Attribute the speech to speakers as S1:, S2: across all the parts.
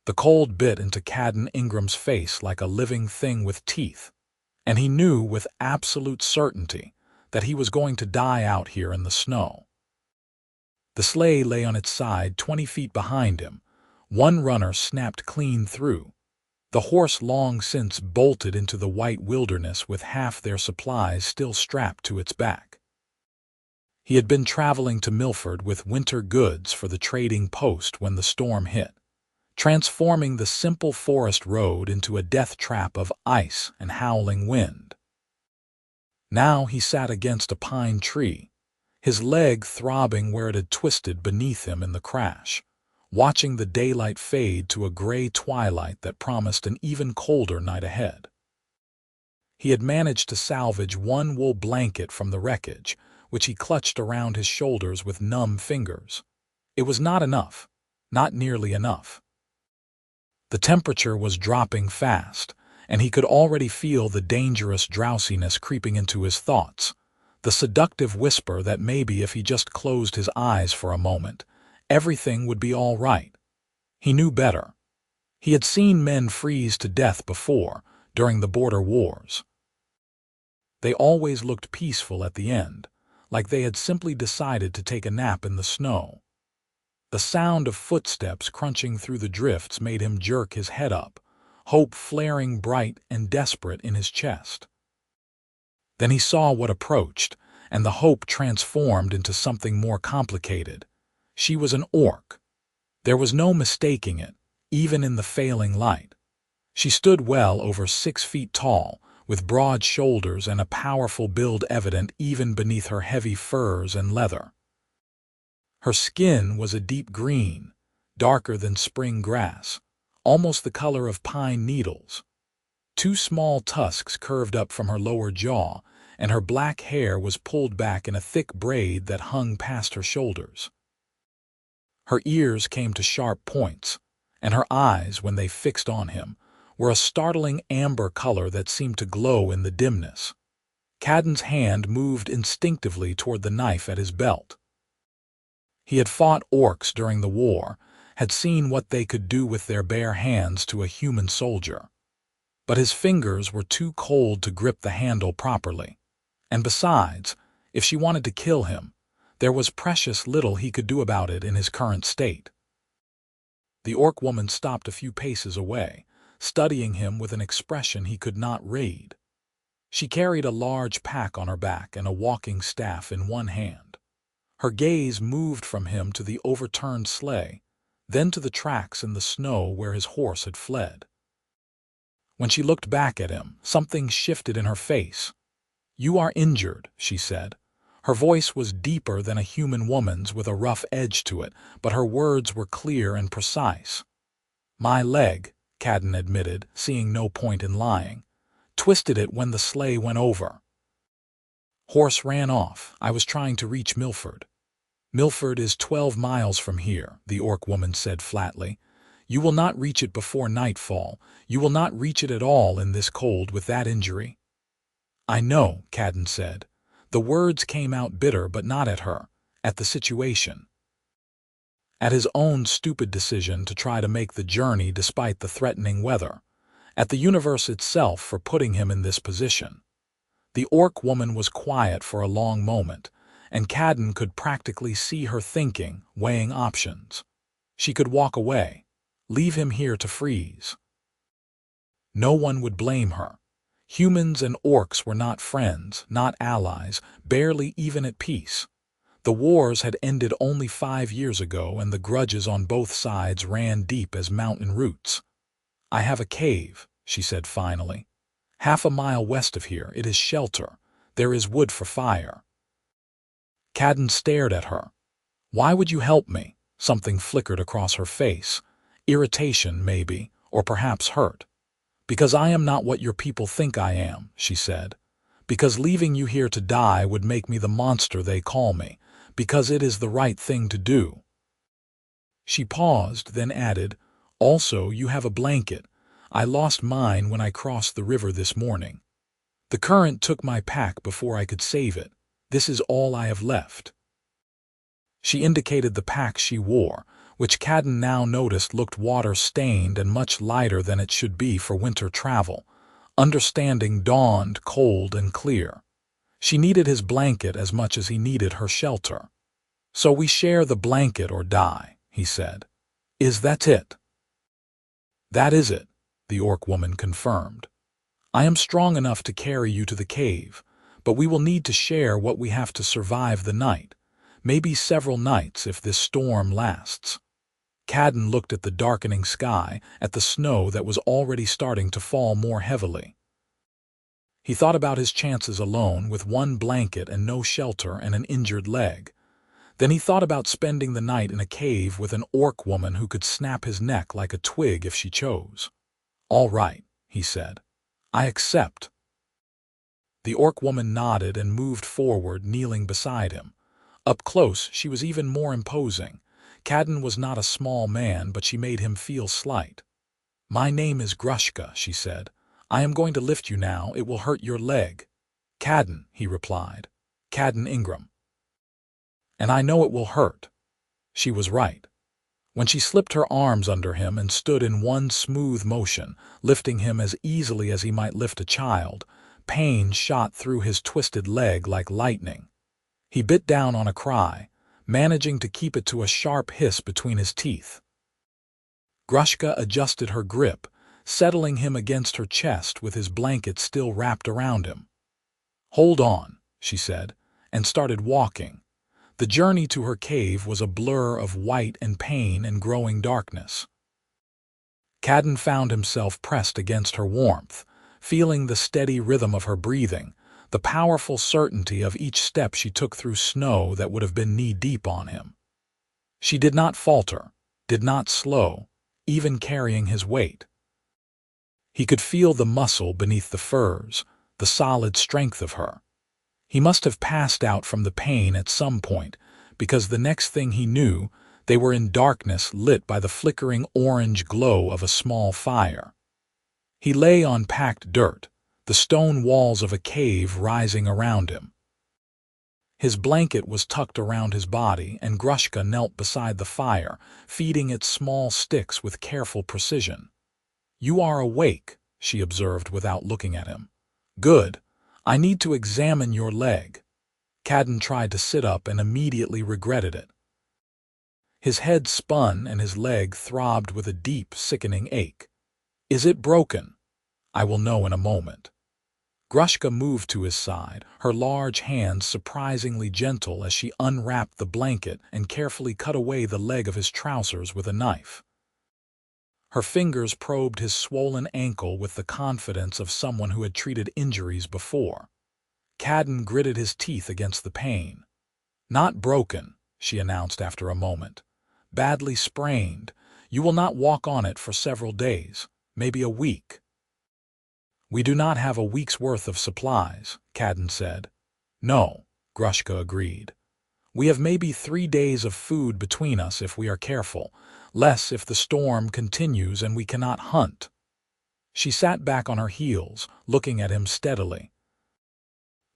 S1: The cold bit into Caden Ingram's face like a living thing with teeth, and he knew with absolute certainty that he was going to die out here in the snow. The sleigh lay on its side 20 feet behind him. One runner snapped clean through. The horse long since bolted into the white wilderness with half their supplies still strapped to its back. He had been traveling to Milford with winter goods for the trading post when the storm hit, transforming the simple forest road into a death trap of ice and howling wind. Now he sat against a pine tree, his leg throbbing where it had twisted beneath him in the crash, watching the daylight fade to a gray twilight that promised an even colder night ahead. He had managed to salvage one wool blanket from the wreckage, which he clutched around his shoulders with numb fingers. It was not enough, not nearly enough. The temperature was dropping fast, and he could already feel the dangerous drowsiness creeping into his thoughts, the seductive whisper that maybe if he just closed his eyes for a moment, everything would be all right. He knew better. He had seen men freeze to death before, during the border wars. They always looked peaceful at the end, like they had simply decided to take a nap in the snow. The sound of footsteps crunching through the drifts made him jerk his head up, hope flaring bright and desperate in his chest. Then he saw what approached, and the hope transformed into something more complicated. She was an orc. There was no mistaking it, even in the failing light. She stood well over 6 feet tall, with broad shoulders and a powerful build evident even beneath her heavy furs and leather. Her skin was a deep green, darker than spring grass, almost the color of pine needles. 2 small tusks curved up from her lower jaw, and her black hair was pulled back in a thick braid that hung past her shoulders. Her ears came to sharp points, and her eyes, when they fixed on him, were a startling amber color that seemed to glow in the dimness. Caden's hand moved instinctively toward the knife at his belt. He had fought orcs during the war, had seen what they could do with their bare hands to a human soldier. But his fingers were too cold to grip the handle properly. And besides, if she wanted to kill him, there was precious little he could do about it in his current state. The orc woman stopped a few paces away, studying him with an expression he could not read. She carried a large pack on her back and a walking staff in one hand. Her gaze moved from him to the overturned sleigh, then to the tracks in the snow where his horse had fled. When she looked back at him, something shifted in her face. "You are injured," she said. Her voice was deeper than a human woman's with a rough edge to it, but her words were clear and precise. "My leg," Caden admitted, seeing no point in lying. "Twisted it when the sleigh went over. Horse ran off. I was trying to reach Milford." "Milford is 12 miles from here," the orc woman said flatly. "You will not reach it before nightfall. You will not reach it at all in this cold with that injury." "I know," Caden said. The words came out bitter, but not at her, at the situation. At his own stupid decision to try to make the journey despite the threatening weather. At the universe itself for putting him in this position. The orc woman was quiet for a long moment, and Caden could practically see her thinking, weighing options. She could walk away, leave him here to freeze. No one would blame her. Humans and orcs were not friends, not allies, barely even at peace. The wars had ended only 5 years ago, and the grudges on both sides ran deep as mountain roots. "I have a cave," she said finally. "Half a mile west of here. It is shelter. There is wood for fire." Caden stared at her. "Why would you help me?" Something flickered across her face. Irritation, maybe, or perhaps hurt. "Because I am not what your people think I am," she said. "Because leaving you here to die would make me the monster they call me. Because it is the right thing to do." She paused, then added, "Also, you have a blanket. I lost mine when I crossed the river this morning. The current took my pack before I could save it. This is all I have left." She indicated the pack she wore, which Caden now noticed looked water-stained and much lighter than it should be for winter travel. Understanding dawned cold and clear. She needed his blanket as much as he needed her shelter. "So we share the blanket or die," he said. "Is that it?" "That is it," the orc woman confirmed. "I am strong enough to carry you to the cave, but we will need to share what we have to survive the night, maybe several nights if this storm lasts." Caden looked at the darkening sky, at the snow that was already starting to fall more heavily. He thought about his chances alone, with one blanket and no shelter and an injured leg. Then he thought about spending the night in a cave with an orc woman who could snap his neck like a twig if she chose. "All right," he said. "I accept." The orc woman nodded and moved forward, kneeling beside him. Up close, she was even more imposing. Caden was not a small man, but she made him feel slight. "My name is Grushka," she said. "I am going to lift you now. It will hurt your leg." "Caden," he replied. "Caden Ingram." "And I know it will hurt." She was right. When she slipped her arms under him and stood in one smooth motion, lifting him as easily as he might lift a child, pain shot through his twisted leg like lightning. He bit down on a cry, managing to keep it to a sharp hiss between his teeth. Grushka adjusted her grip, settling him against her chest with his blanket still wrapped around him. "Hold on," she said, and started walking. The journey to her cave was a blur of white and pain and growing darkness. Caden found himself pressed against her warmth, feeling the steady rhythm of her breathing, the powerful certainty of each step she took through snow that would have been knee-deep on him. She did not falter, did not slow, even carrying his weight. He could feel the muscle beneath the furs, the solid strength of her. He must have passed out from the pain at some point, because the next thing he knew, they were in darkness lit by the flickering orange glow of a small fire. He lay on packed dirt, the stone walls of a cave rising around him. His blanket was tucked around his body, and Grushka knelt beside the fire, feeding it small sticks with careful precision. "You are awake," she observed without looking at him. "Good. I need to examine your leg." Caden tried to sit up and immediately regretted it. His head spun and his leg throbbed with a deep, sickening ache. "Is it broken?" "I will know in a moment." Grushka moved to his side, her large hands surprisingly gentle as she unwrapped the blanket and carefully cut away the leg of his trousers with a knife. Her fingers probed his swollen ankle with the confidence of someone who had treated injuries before. Caden gritted his teeth against the pain. "Not broken," she announced after a moment. "Badly sprained. You will not walk on it for several days, maybe a week." "We do not have a week's worth of supplies," Caden said. "No," Grushka agreed. "We have maybe 3 days of food between us if we are careful, less if the storm continues and we cannot hunt." She sat back on her heels, looking at him steadily.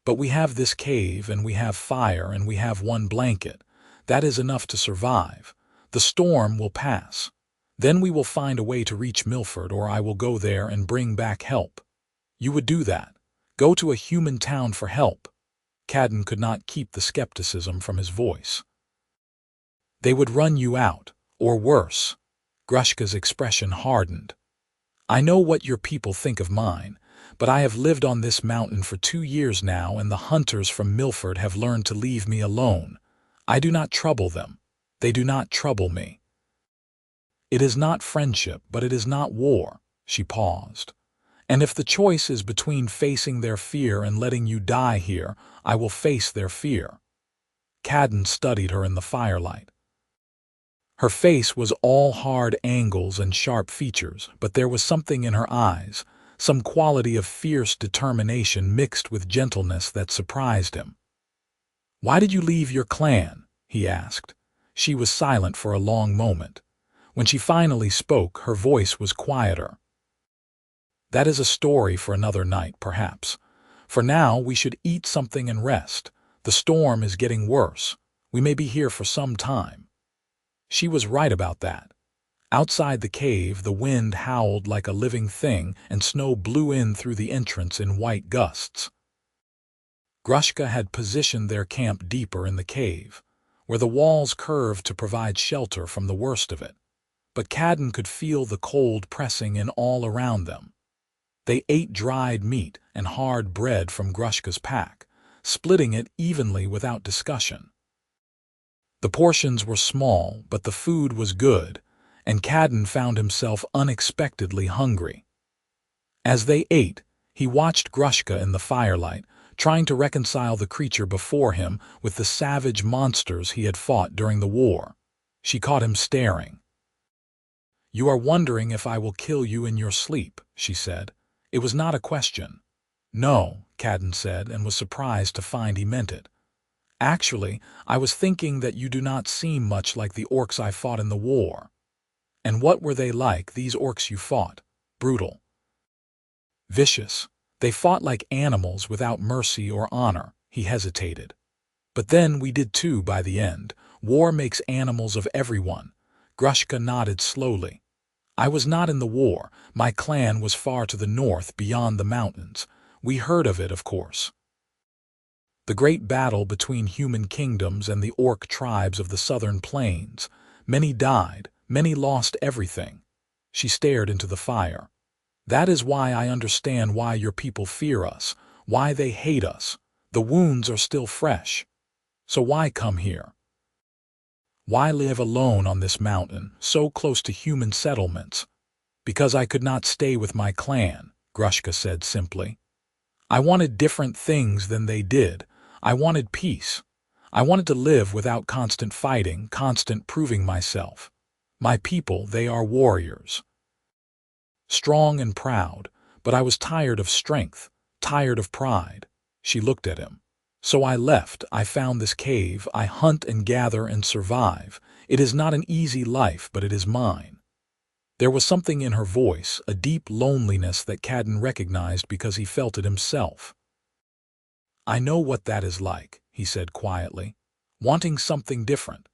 S1: "But we have this cave, and we have fire, and we have one blanket. That is enough to survive. The storm will pass. Then we will find a way to reach Milford, or I will go there and bring back help." "You would do that? Go to a human town for help?" Caden could not keep the skepticism from his voice. "They would run you out, or worse." Grushka's expression hardened. "I know what your people think of mine, but I have lived on this mountain for 2 years now, and the hunters from Milford have learned to leave me alone. I do not trouble them. They do not trouble me. It is not friendship, but it is not war." She paused. "And if the choice is between facing their fear and letting you die here, I will face their fear." Caden studied her in the firelight. Her face was all hard angles and sharp features, but there was something in her eyes, some quality of fierce determination mixed with gentleness that surprised him. "Why did you leave your clan?" he asked. She was silent for a long moment. When she finally spoke, her voice was quieter. "That is a story for another night, perhaps. For now, we should eat something and rest. The storm is getting worse. We may be here for some time." She was right about that. Outside the cave, the wind howled like a living thing and snow blew in through the entrance in white gusts. Grushka had positioned their camp deeper in the cave, where the walls curved to provide shelter from the worst of it. But Caden could feel the cold pressing in all around them. They ate dried meat and hard bread from Grushka's pack, splitting it evenly without discussion. The portions were small, but the food was good, and Caden found himself unexpectedly hungry. As they ate, he watched Grushka in the firelight, trying to reconcile the creature before him with the savage monsters he had fought during the war. She caught him staring. "You are wondering if I will kill you in your sleep," she said. It was not a question. "No," Caden said, and was surprised to find he meant it. "Actually, I was thinking that you do not seem much like the orcs I fought in the war." "And what were they like, these orcs you fought?" "Brutal. Vicious. They fought like animals without mercy or honor." He hesitated. "But then we did too by the end. War makes animals of everyone." Grushka nodded slowly. "I was not in the war. My clan was far to the north, beyond the mountains. We heard of it, of course. The great battle between human kingdoms and the orc tribes of the southern plains. Many died, many lost everything." She stared into the fire. "That is why I understand why your people fear us, why they hate us. The wounds are still fresh. So why come here? Why live alone on this mountain, so close to human settlements?" "Because I could not stay with my clan," Grushka said simply. "I wanted different things than they did. I wanted peace. I wanted to live without constant fighting, constant proving myself. My people, they are warriors. Strong and proud, but I was tired of strength, tired of pride." She looked at him. "So I left. I found this cave. I hunt and gather and survive. It is not an easy life, but it is mine." There was something in her voice, a deep loneliness that Caden recognized because he felt it himself. "I know what that is like," he said quietly. "Wanting something different.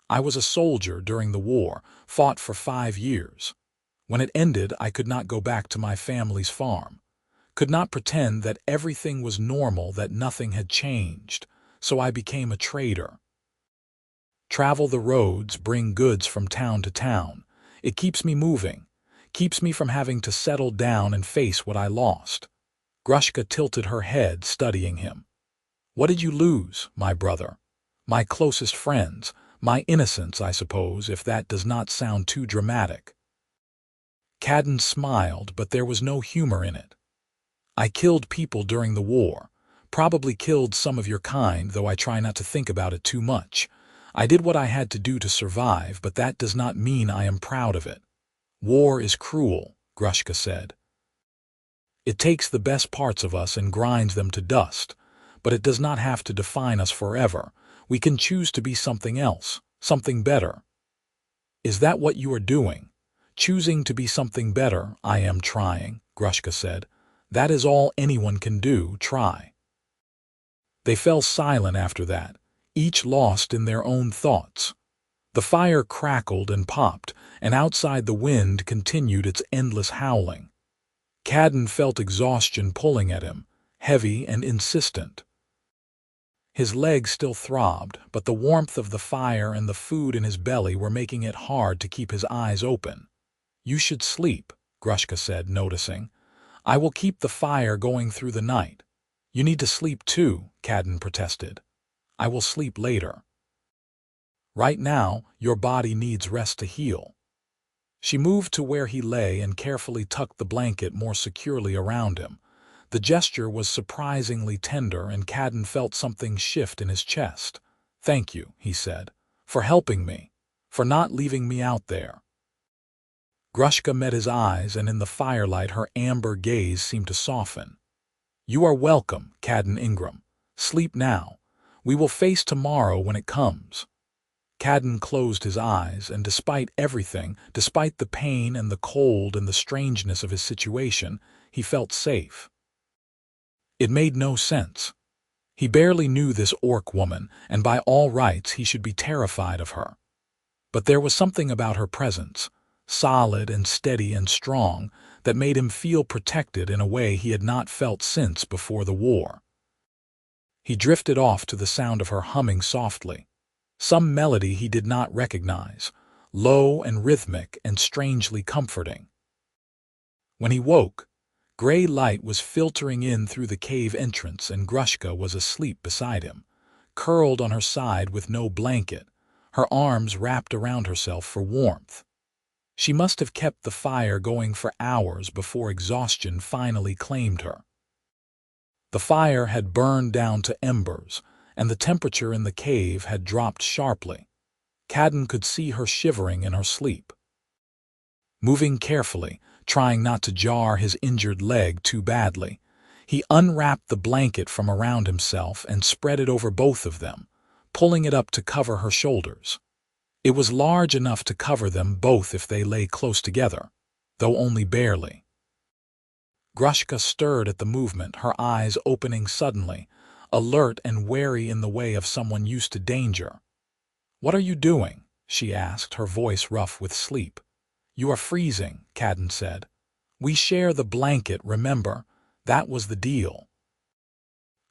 S1: I was a soldier during the war, fought for 5 years. When it ended, I could not go back to my family's farm. Could not pretend that everything was normal, that nothing had changed. So I became a trader. Travel the roads, bring goods from town to town. It keeps me moving, keeps me from having to settle down and face what I lost." Grushka tilted her head, studying him. "What did you lose, my brother?" "My closest friends, my innocence, I suppose, if that does not sound too dramatic." Caden smiled, but there was no humor in it. "I killed people during the war, probably killed some of your kind, though I try not to think about it too much. I did what I had to do to survive, but that does not mean I am proud of it." "War is cruel," Grushka said. "It takes the best parts of us and grinds them to dust, but it does not have to define us forever. We can choose to be something else, something better." "Is that what you are doing? Choosing to be something better?" "I am trying," Grushka said. "That is all anyone can do, try." They fell silent after that, each lost in their own thoughts. The fire crackled and popped, and outside the wind continued its endless howling. Caden felt exhaustion pulling at him, heavy and insistent. His legs still throbbed, but the warmth of the fire and the food in his belly were making it hard to keep his eyes open. "You should sleep," Grushka said, noticing. "I will keep the fire going through the night." "You need to sleep too," Caden protested. "I will sleep later. Right now, your body needs rest to heal." She moved to where he lay and carefully tucked the blanket more securely around him. The gesture was surprisingly tender, and Caden felt something shift in his chest. "Thank you," he said, "for helping me, for not leaving me out there." Grushka met his eyes, and in the firelight her amber gaze seemed to soften. "You are welcome, Caden Ingram. Sleep now. We will face tomorrow when it comes." Caden closed his eyes, and despite everything, despite the pain and the cold and the strangeness of his situation, he felt safe. It made no sense. He barely knew this orc woman, and by all rights he should be terrified of her. But there was something about her presence, solid and steady and strong, that made him feel protected in a way he had not felt since before the war. He drifted off to the sound of her humming softly, some melody he did not recognize, low and rhythmic and strangely comforting. When he woke, gray light was filtering in through the cave entrance and Grushka was asleep beside him, curled on her side with no blanket, her arms wrapped around herself for warmth. She must have kept the fire going for hours before exhaustion finally claimed her. The fire had burned down to embers, and the temperature in the cave had dropped sharply. Caden could see her shivering in her sleep. Moving carefully, trying not to jar his injured leg too badly, he unwrapped the blanket from around himself and spread it over both of them, pulling it up to cover her shoulders. It was large enough to cover them both if they lay close together, though only barely. Grushka stirred at the movement, her eyes opening suddenly, alert and wary in the way of someone used to danger. "What are you doing?" she asked, her voice rough with sleep. "You are freezing," Caden said. "We share the blanket, remember? That was the deal."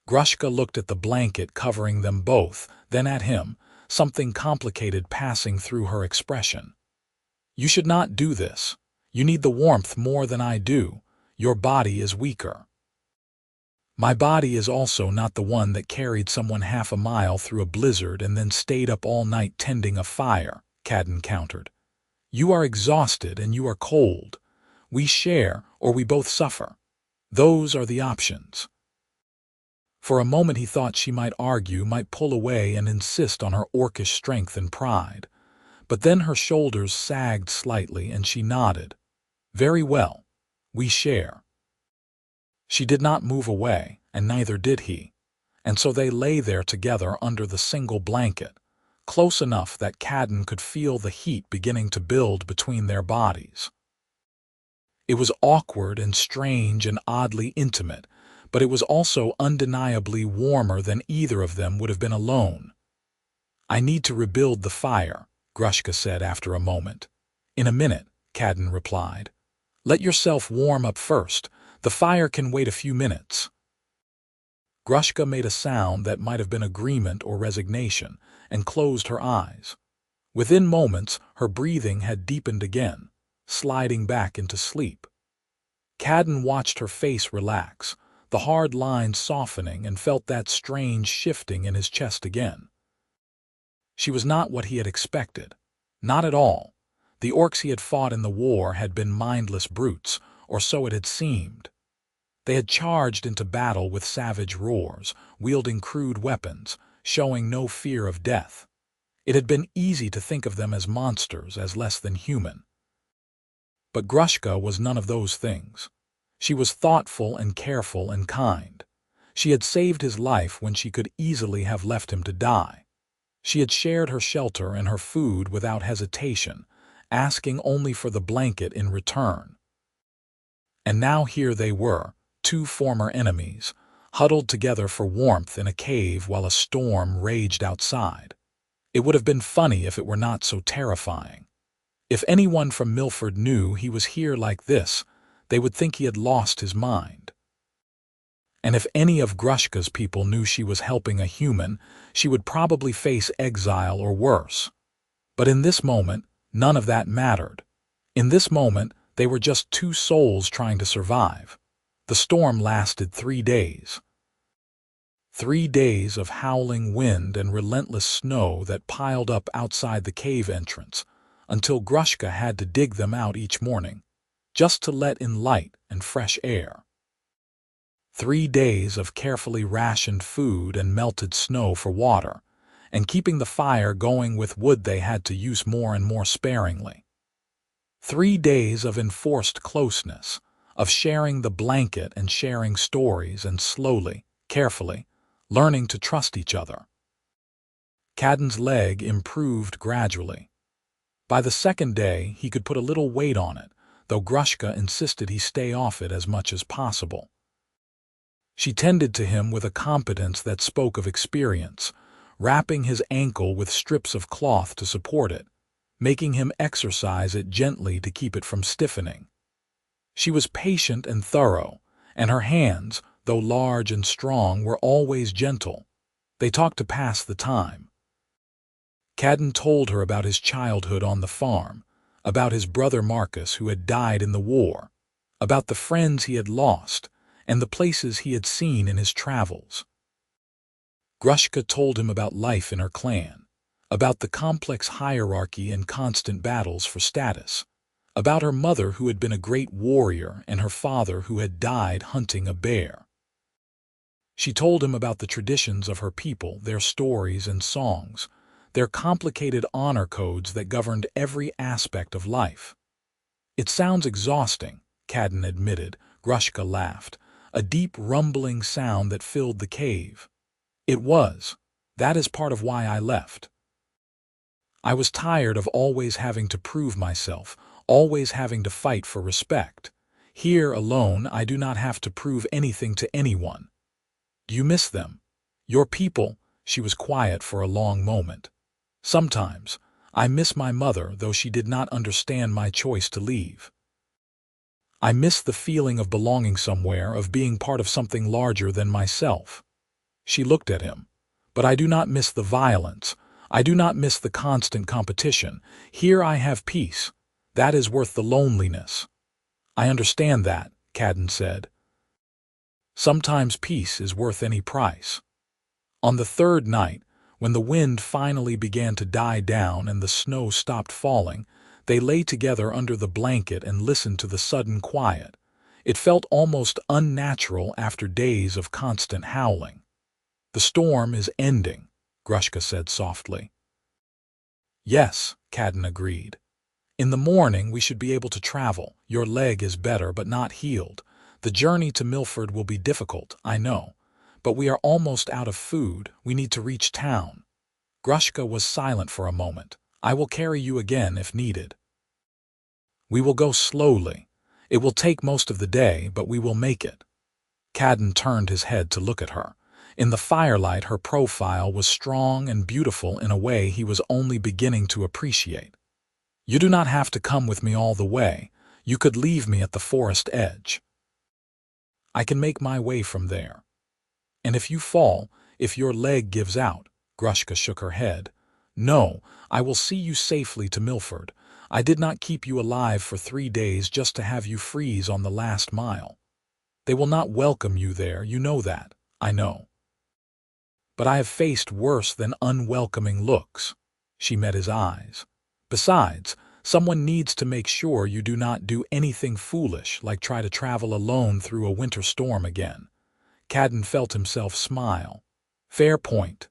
S1: Grushka looked at the blanket covering them both, then at him, something complicated passing through her expression. "You should not do this. You need the warmth more than I do. Your body is weaker." "My body is also not the one that carried someone half a mile through a blizzard and then stayed up all night tending a fire," Caden countered. "You are exhausted and you are cold. We share or we both suffer. Those are the options." For a moment he thought she might argue, might pull away and insist on her orcish strength and pride. But then her shoulders sagged slightly and she nodded. "Very well. We share." She did not move away, and neither did he, and so they lay there together under the single blanket, close enough that Caden could feel the heat beginning to build between their bodies. It was awkward and strange and oddly intimate, but it was also undeniably warmer than either of them would have been alone. "I need to rebuild the fire," Grushka said after a moment. "In a minute," Caden replied. "Let yourself warm up first. The fire can wait a few minutes." Grushka made a sound that might have been agreement or resignation, and closed her eyes. Within moments, her breathing had deepened again, sliding back into sleep. Caden watched her face relax, the hard lines softening, and felt that strange shifting in his chest again. She was not what he had expected. Not at all. The orcs he had fought in the war had been mindless brutes, or so it had seemed. They had charged into battle with savage roars, wielding crude weapons, showing no fear of death. It had been easy to think of them as monsters, as less than human. But Grushka was none of those things. She was thoughtful and careful and kind. She had saved his life when she could easily have left him to die. She had shared her shelter and her food without hesitation, asking only for the blanket in return. And now here they were, two former enemies, huddled together for warmth in a cave while a storm raged outside. It would have been funny if it were not so terrifying. If anyone from Milford knew he was here like this, they would think he had lost his mind. And if any of Grushka's people knew she was helping a human, she would probably face exile or worse. But in this moment, none of that mattered. In this moment, they were just two souls trying to survive. The storm lasted 3 days. 3 days of howling wind and relentless snow that piled up outside the cave entrance, until Grushka had to dig them out each morning, just to let in light and fresh air. 3 days of carefully rationed food and melted snow for water, and keeping the fire going with wood they had to use more and more sparingly. 3 days of enforced closeness, of sharing the blanket and sharing stories and slowly, carefully, learning to trust each other. Caden's leg improved gradually. By the second day, he could put a little weight on it, though Grushka insisted he stay off it as much as possible. She tended to him with a competence that spoke of experience, wrapping his ankle with strips of cloth to support it, making him exercise it gently to keep it from stiffening. She was patient and thorough, and her hands, though large and strong, were always gentle. They talked to pass the time. Caden told her about his childhood on the farm, about his brother Marcus who had died in the war, about the friends he had lost, and the places he had seen in his travels. Grushka told him about life in her clan, about the complex hierarchy and constant battles for status, about her mother who had been a great warrior and her father who had died hunting a bear. She told him about the traditions of her people, their stories and songs, their complicated honor codes that governed every aspect of life. "It sounds exhausting," Caden admitted. Grushka laughed, a deep rumbling sound that filled the cave. "It was. That is part of why I left. I was tired of always having to prove myself, always having to fight for respect. Here alone, I do not have to prove anything to anyone." "Do you miss them? Your people?" She was quiet for a long moment. "Sometimes. I miss my mother, though she did not understand my choice to leave. I miss the feeling of belonging somewhere, of being part of something larger than myself." She looked at him. "But I do not miss the violence. I do not miss the constant competition. Here I have peace. That is worth the loneliness." "I understand that," Caden said. "Sometimes peace is worth any price." On the third night, when the wind finally began to die down and the snow stopped falling, they lay together under the blanket and listened to the sudden quiet. It felt almost unnatural after days of constant howling. "The storm is ending," Grushka said softly. "Yes," Caden agreed. "In the morning we should be able to travel. Your leg is better but not healed. The journey to Milford will be difficult, I know. But we are almost out of food. We need to reach town." Grushka was silent for a moment. "I will carry you again if needed. We will go slowly. It will take most of the day, but we will make it." Caden turned his head to look at her. In the firelight, her profile was strong and beautiful in a way he was only beginning to appreciate. "You do not have to come with me all the way. You could leave me at the forest edge. I can make my way from there. And if you fall, if your leg gives out," Grushka shook her head. "No, I will see you safely to Milford. I did not keep you alive for 3 days just to have you freeze on the last mile. They will not welcome you there, you know that, I know. But I have faced worse than unwelcoming looks." She met his eyes. "Besides, someone needs to make sure you do not do anything foolish, like try to travel alone through a winter storm again." Caden felt himself smile. "Fair point."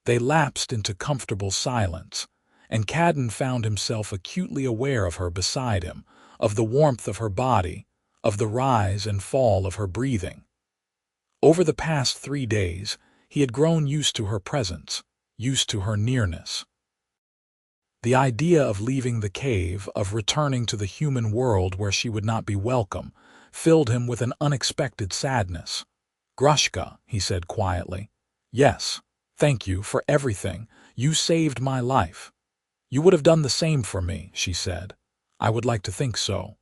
S1: They lapsed into comfortable silence, and Caden found himself acutely aware of her beside him, of the warmth of her body, of the rise and fall of her breathing. Over the past 3 days, he had grown used to her presence, used to her nearness. The idea of leaving the cave, of returning to the human world where she would not be welcome, filled him with an unexpected sadness. "Grushka," he said quietly. "Yes, thank you for everything. You saved my life." "You would have done the same for me," she said. "I would like to think so.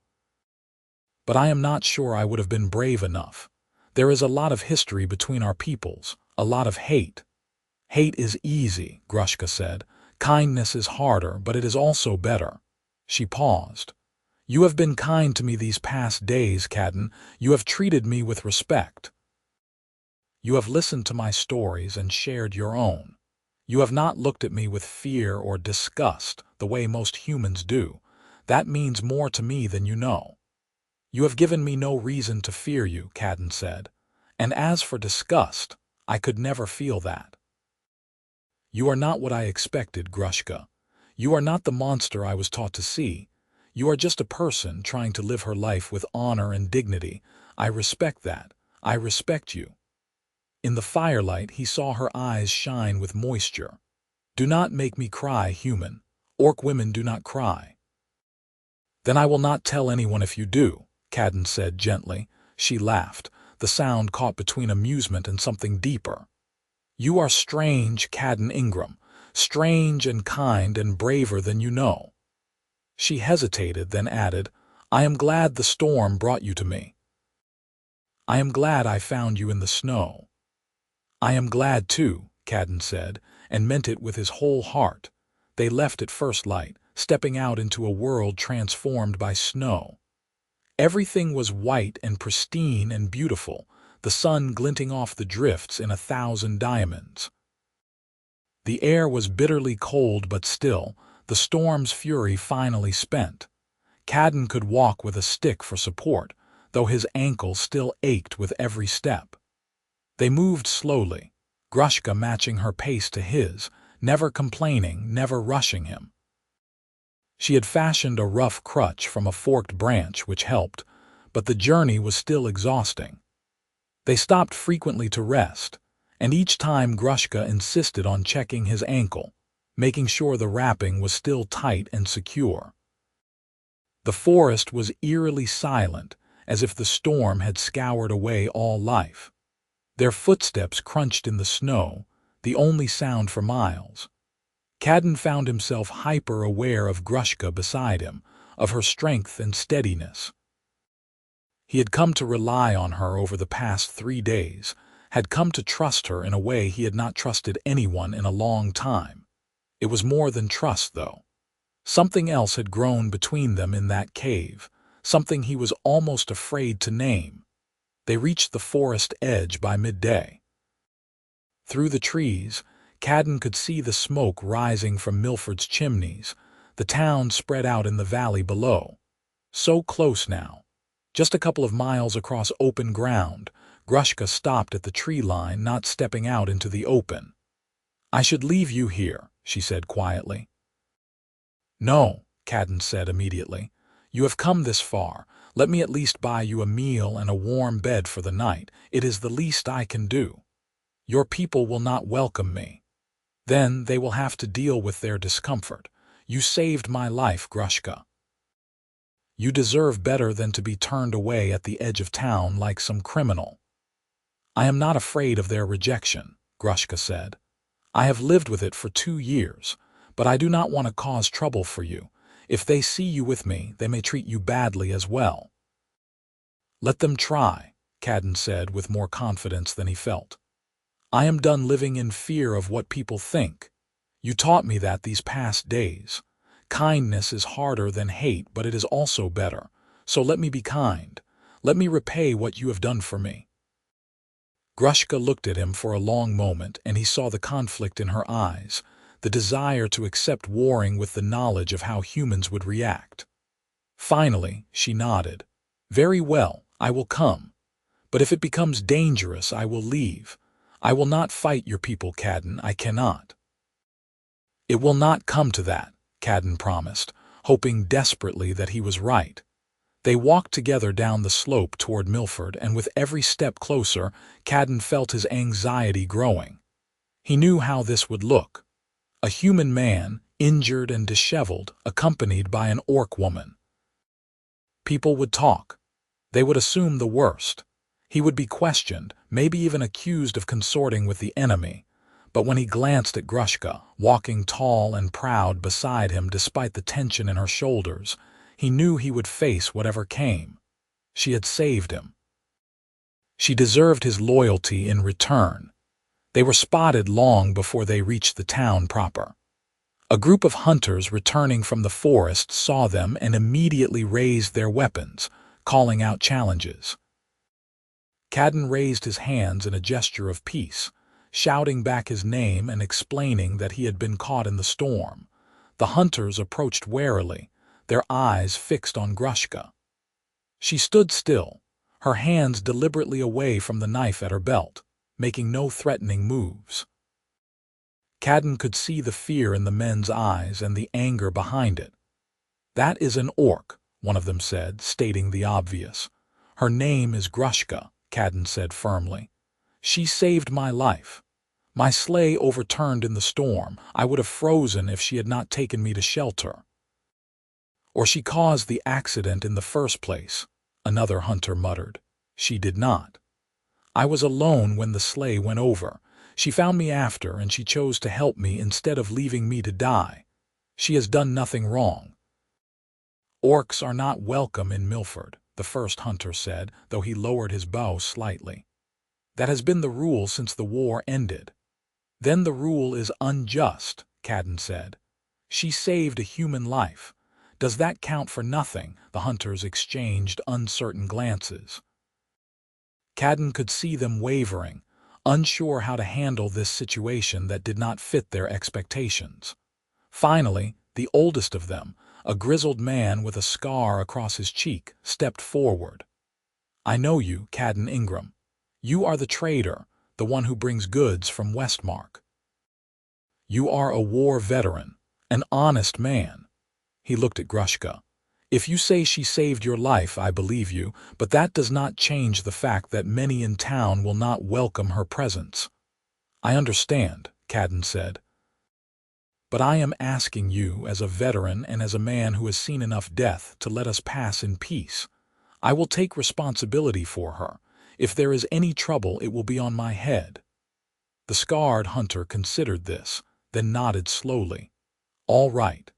S1: But I am not sure I would have been brave enough. There is a lot of history between our peoples, a lot of hate." "Hate is easy," Grushka said. "Kindness is harder, but it is also better." She paused. "You have been kind to me these past days, Caden. You have treated me with respect. You have listened to my stories and shared your own. You have not looked at me with fear or disgust, the way most humans do. That means more to me than you know." "You have given me no reason to fear you," Caden said. "And as for disgust, I could never feel that." "You are not what I expected, Grushka. You are not the monster I was taught to see. You are just a person trying to live her life with honor and dignity. I respect that. I respect you." In the firelight, he saw her eyes shine with moisture. "Do not make me cry, human. Orc women do not cry." "Then I will not tell anyone if you do," Caden said gently. She laughed, the sound caught between amusement and something deeper. "You are strange, Caden Ingram. strange and kind and braver than you know." She hesitated, then added, "I am glad the storm brought you to me. I am glad I found you in the snow." "I am glad too," Caden said, and meant it with his whole heart. They left at first light, stepping out into a world transformed by snow. Everything was white and pristine and beautiful, the sun glinting off the drifts in 1,000 diamonds. The air was bitterly cold but still, the storm's fury finally spent. Caden could walk with a stick for support, though his ankle still ached with every step. They moved slowly, Grushka matching her pace to his, never complaining, never rushing him. She had fashioned a rough crutch from a forked branch which helped, but the journey was still exhausting. They stopped frequently to rest, and each time Grushka insisted on checking his ankle, making sure the wrapping was still tight and secure. The forest was eerily silent, as if the storm had scoured away all life. Their footsteps crunched in the snow, the only sound for miles. Caden found himself hyper-aware of Grushka beside him, of her strength and steadiness. He had come to rely on her over the past 3 days, had come to trust her in a way he had not trusted anyone in a long time. It was more than trust, though. Something else had grown between them in that cave, something he was almost afraid to name. They reached the forest edge by midday. Through the trees, Caden could see the smoke rising from Milford's chimneys, the town spread out in the valley below. So close now. Just a couple of miles across open ground, Grushka stopped at the tree line, not stepping out into the open. "I should leave you here," she said quietly. "No," Caden said immediately. "You have come this far. Let me at least buy you a meal and a warm bed for the night. It is the least I can do. Your people will not welcome me. Then they will have to deal with their discomfort. You saved my life, Grushka. You deserve better than to be turned away at the edge of town like some criminal." "I am not afraid of their rejection," Grushka said. "I have lived with it for 2 years, but I do not want to cause trouble for you. If they see you with me, they may treat you badly as well." "Let them try," Caden said with more confidence than he felt. "I am done living in fear of what people think. You taught me that these past days. Kindness is harder than hate, but it is also better. So let me be kind. Let me repay what you have done for me." Grushka looked at him for a long moment, and he saw the conflict in her eyes, the desire to accept warring with the knowledge of how humans would react. Finally, she nodded. "Very well, I will come. But if it becomes dangerous, I will leave. I will not fight your people, Caden. I cannot." "It will not come to that," Caden promised, hoping desperately that he was right. They walked together down the slope toward Milford, and with every step closer, Caden felt his anxiety growing. He knew how this would look. A human man, injured and disheveled, accompanied by an orc woman. People would talk. They would assume the worst. He would be questioned, maybe even accused of consorting with the enemy. But when he glanced at Grushka, walking tall and proud beside him despite the tension in her shoulders, he knew he would face whatever came. She had saved him. She deserved his loyalty in return. They were spotted long before they reached the town proper. A group of hunters returning from the forest saw them and immediately raised their weapons, calling out challenges. Caden raised his hands in a gesture of peace, shouting back his name and explaining that he had been caught in the storm. The hunters approached warily, their eyes fixed on Grushka. She stood still, her hands deliberately away from the knife at her belt, making no threatening moves. Caden could see the fear in the men's eyes and the anger behind it. "That is an orc," one of them said, stating the obvious. "Her name is Grushka," Caden said firmly. "She saved my life. My sleigh overturned in the storm. I would have frozen if she had not taken me to shelter." "Or she caused the accident in the first place," another hunter muttered. "She did not. I was alone when the sleigh went over. She found me after, and she chose to help me instead of leaving me to die. She has done nothing wrong." "Orcs are not welcome in Milford," the first hunter said, though he lowered his bow slightly. "That has been the rule since the war ended." "Then the rule is unjust," Caden said. "She saved a human life. Does that count for nothing?" The hunters exchanged uncertain glances. Caden could see them wavering, unsure how to handle this situation that did not fit their expectations. Finally, the oldest of them, a grizzled man with a scar across his cheek, stepped forward. "I know you, Caden Ingram. You are the trader, the one who brings goods from Westmark. You are a war veteran, an honest man." He looked at Grushka. "If you say she saved your life, I believe you, but that does not change the fact that many in town will not welcome her presence." "I understand," Caden said. "But I am asking you, as a veteran and as a man who has seen enough death, to let us pass in peace. I will take responsibility for her. If there is any trouble, it will be on my head." The scarred hunter considered this, then nodded slowly. "All right.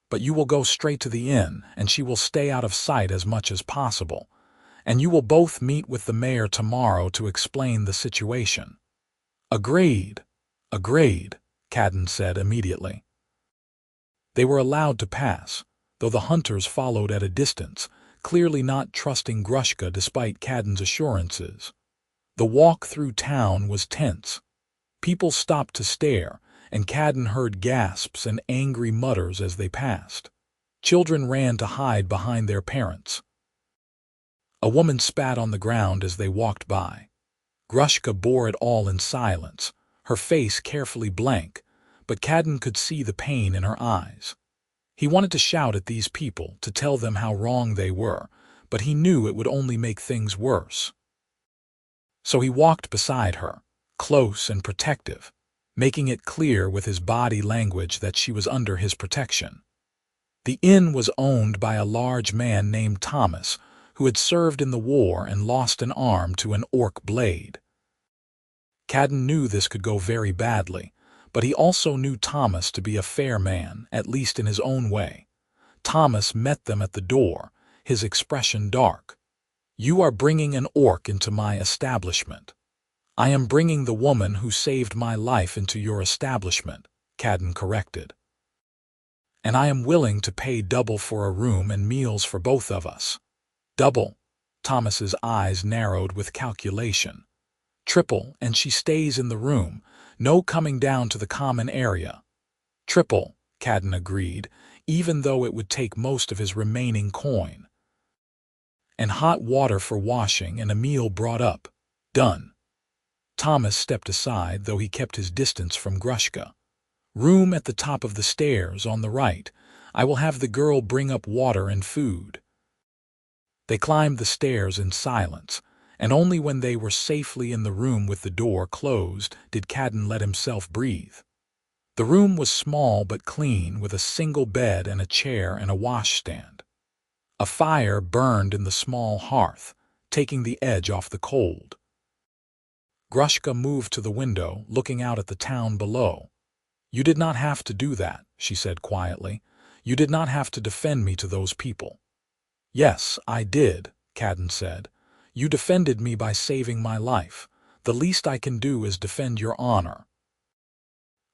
S1: But you will go straight to the inn, and she will stay out of sight as much as possible. And you will both meet with the mayor tomorrow to explain the situation." "Agreed. Agreed," Caden said immediately. They were allowed to pass, though the hunters followed at a distance, clearly not trusting Grushka despite Caden's assurances. The walk through town was tense. People stopped to stare, and Caden heard gasps and angry mutters as they passed. Children ran to hide behind their parents. A woman spat on the ground as they walked by. Grushka bore it all in silence, her face carefully blank, but Caden could see the pain in her eyes. He wanted to shout at these people, to tell them how wrong they were, but he knew it would only make things worse. So he walked beside her, close and protective, making it clear with his body language that she was under his protection. The inn was owned by a large man named Thomas, who had served in the war and lost an arm to an orc blade. Caden knew this could go very badly, but he also knew Thomas to be a fair man, at least in his own way. Thomas met them at the door, his expression dark. "You are bringing an orc into my establishment." "I am bringing the woman who saved my life into your establishment," Caden corrected. "And I am willing to pay double for a room and meals for both of us." "Double?" Thomas's eyes narrowed with calculation. "Triple, and she stays in the room. No coming down to the common area." "Triple," Caden agreed, even though it would take most of his remaining coin. "And hot water for washing and a meal brought up." "Done." Thomas stepped aside, though he kept his distance from Grushka. "Room at the top of the stairs, on the right. I will have the girl bring up water and food." They climbed the stairs in silence, and only when they were safely in the room with the door closed did Caden let himself breathe. The room was small but clean, with a single bed and a chair and a washstand. A fire burned in the small hearth, taking the edge off the cold. Grushka moved to the window, looking out at the town below. "You did not have to do that," she said quietly. "You did not have to defend me to those people." "Yes, I did," Caden said. "You defended me by saving my life. The least I can do is defend your honor."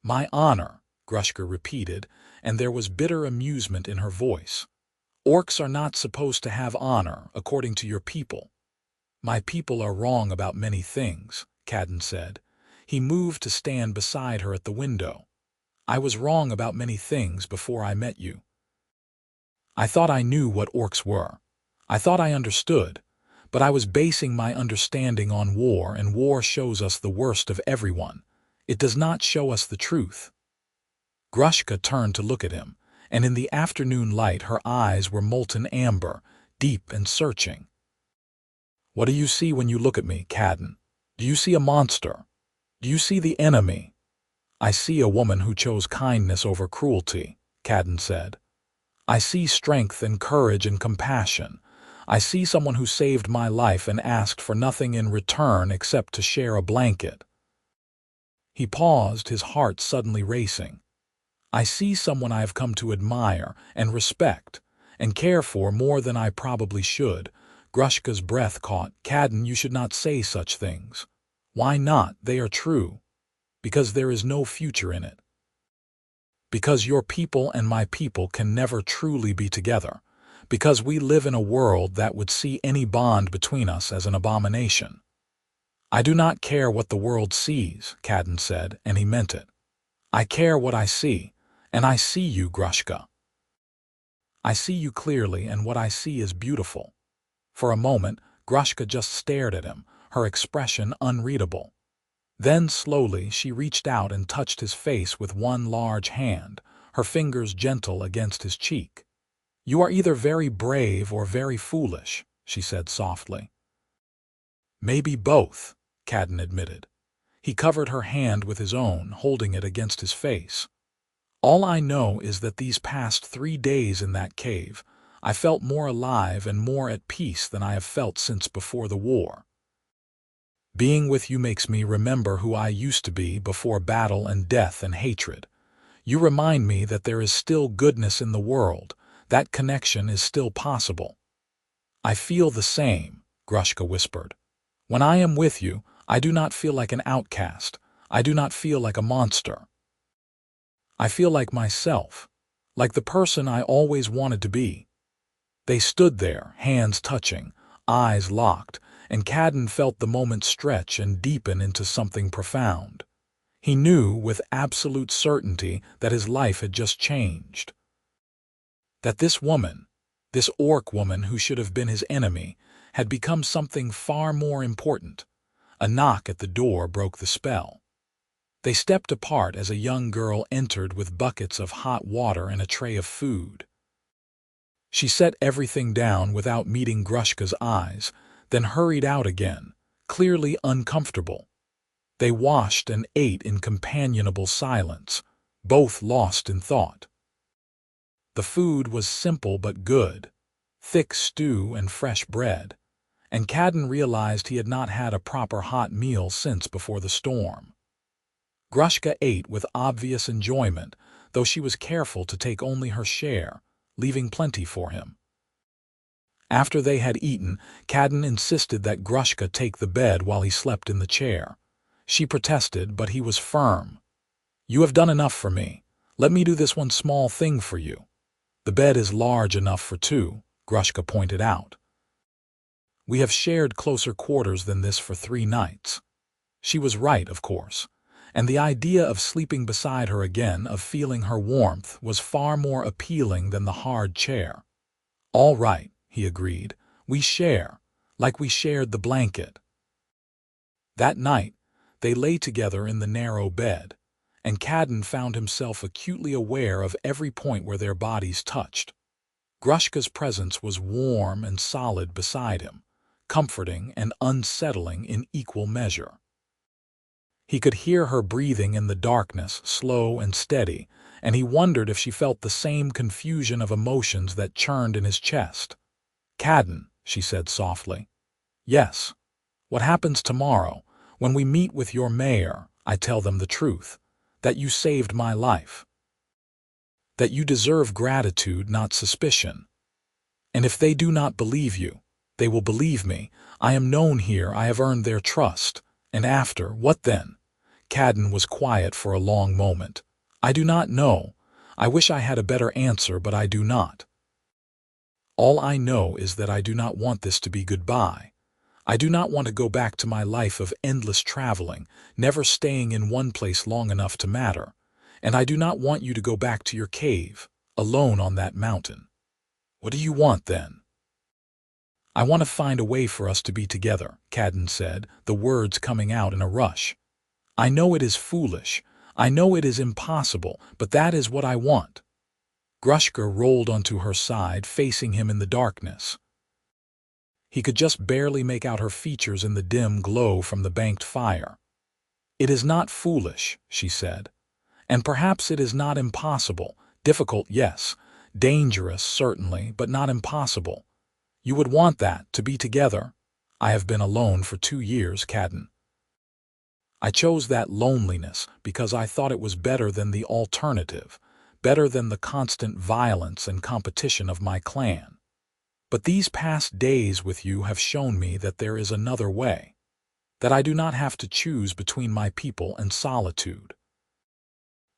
S1: "My honor," Grushka repeated, and there was bitter amusement in her voice. "Orcs are not supposed to have honor, according to your people." "My people are wrong about many things," Caden said. He moved to stand beside her at the window. "I was wrong about many things before I met you. I thought I knew what orcs were. I thought I understood, but I was basing my understanding on war, and war shows us the worst of everyone. It does not show us the truth." Grushka turned to look at him, and in the afternoon light her eyes were molten amber, deep and searching. "What do you see when you look at me, Caden? Do you see a monster? Do you see the enemy?" "I see a woman who chose kindness over cruelty," Caden said. "I see strength and courage and compassion. I see someone who saved my life and asked for nothing in return except to share a blanket." He paused, his heart suddenly racing. I see someone I have come to admire and respect and care for more than I probably should. Grushka's breath caught. Caden, you should not say such things. Why not? They are true. Because there is no future in it. Because your people and my people can never truly be together. Because we live in a world that would see any bond between us as an abomination. I do not care what the world sees, Caden said, and he meant it. I care what I see, and I see you, Grushka. I see you clearly, and what I see is beautiful. For a moment, Grushka just stared at him, her expression unreadable. Then, slowly, she reached out and touched his face with one large hand, her fingers gentle against his cheek. You are either very brave or very foolish, she said softly. Maybe both, Caden admitted. He covered her hand with his own, holding it against his face. All I know is that these past 3 days in that cave, I felt more alive and more at peace than I have felt since before the war. Being with you makes me remember who I used to be before battle and death and hatred. You remind me that there is still goodness in the world, that connection is still possible. I feel the same, Grushka whispered. When I am with you, I do not feel like an outcast. I do not feel like a monster. I feel like myself, like the person I always wanted to be. They stood there, hands touching, eyes locked, and Caden felt the moment stretch and deepen into something profound. He knew with absolute certainty that his life had just changed. That this woman, this orc woman who should have been his enemy, had become something far more important. A knock at the door broke the spell. They stepped apart as a young girl entered with buckets of hot water and a tray of food. She set everything down without meeting Grushka's eyes, then hurried out again, clearly uncomfortable. They washed and ate in companionable silence, both lost in thought. The food was simple but good, thick stew and fresh bread, and Caden realized he had not had a proper hot meal since before the storm. Grushka ate with obvious enjoyment, though she was careful to take only her share, leaving plenty for him. After they had eaten, Caden insisted that Grushka take the bed while he slept in the chair. She protested, but he was firm. You have done enough for me. Let me do this one small thing for you. The bed is large enough for 2, Grushka pointed out. We have shared closer quarters than this for 3 nights. She was right, of course. And the idea of sleeping beside her again, of feeling her warmth, was far more appealing than the hard chair. All right, he agreed. We share, like we shared the blanket. That night, they lay together in the narrow bed, and Caden found himself acutely aware of every point where their bodies touched. Grushka's presence was warm and solid beside him, comforting and unsettling in equal measure. He could hear her breathing in the darkness, slow and steady, and he wondered if she felt the same confusion of emotions that churned in his chest. Caden, she said softly. Yes. What happens tomorrow, when we meet with your mayor, I tell them the truth, that you saved my life. That you deserve gratitude, not suspicion. And if they do not believe you, they will believe me. I am known here, I have earned their trust. And after, what then? Caden was quiet for a long moment. I do not know. I wish I had a better answer, but I do not. All I know is that I do not want this to be goodbye. I do not want to go back to my life of endless traveling, never staying in one place long enough to matter. And I do not want you to go back to your cave, alone on that mountain. What do you want then? I want to find a way for us to be together, Caden said, the words coming out in a rush. I know it is foolish. I know it is impossible, but that is what I want. Grushka rolled onto her side, facing him in the darkness. He could just barely make out her features in the dim glow from the banked fire. It is not foolish, she said. And perhaps it is not impossible. Difficult, yes. Dangerous, certainly, but not impossible. You would want that, to be together. I have been alone for 2 years, Caden. I chose that loneliness because I thought it was better than the alternative, better than the constant violence and competition of my clan. But these past days with you have shown me that there is another way, that I do not have to choose between my people and solitude,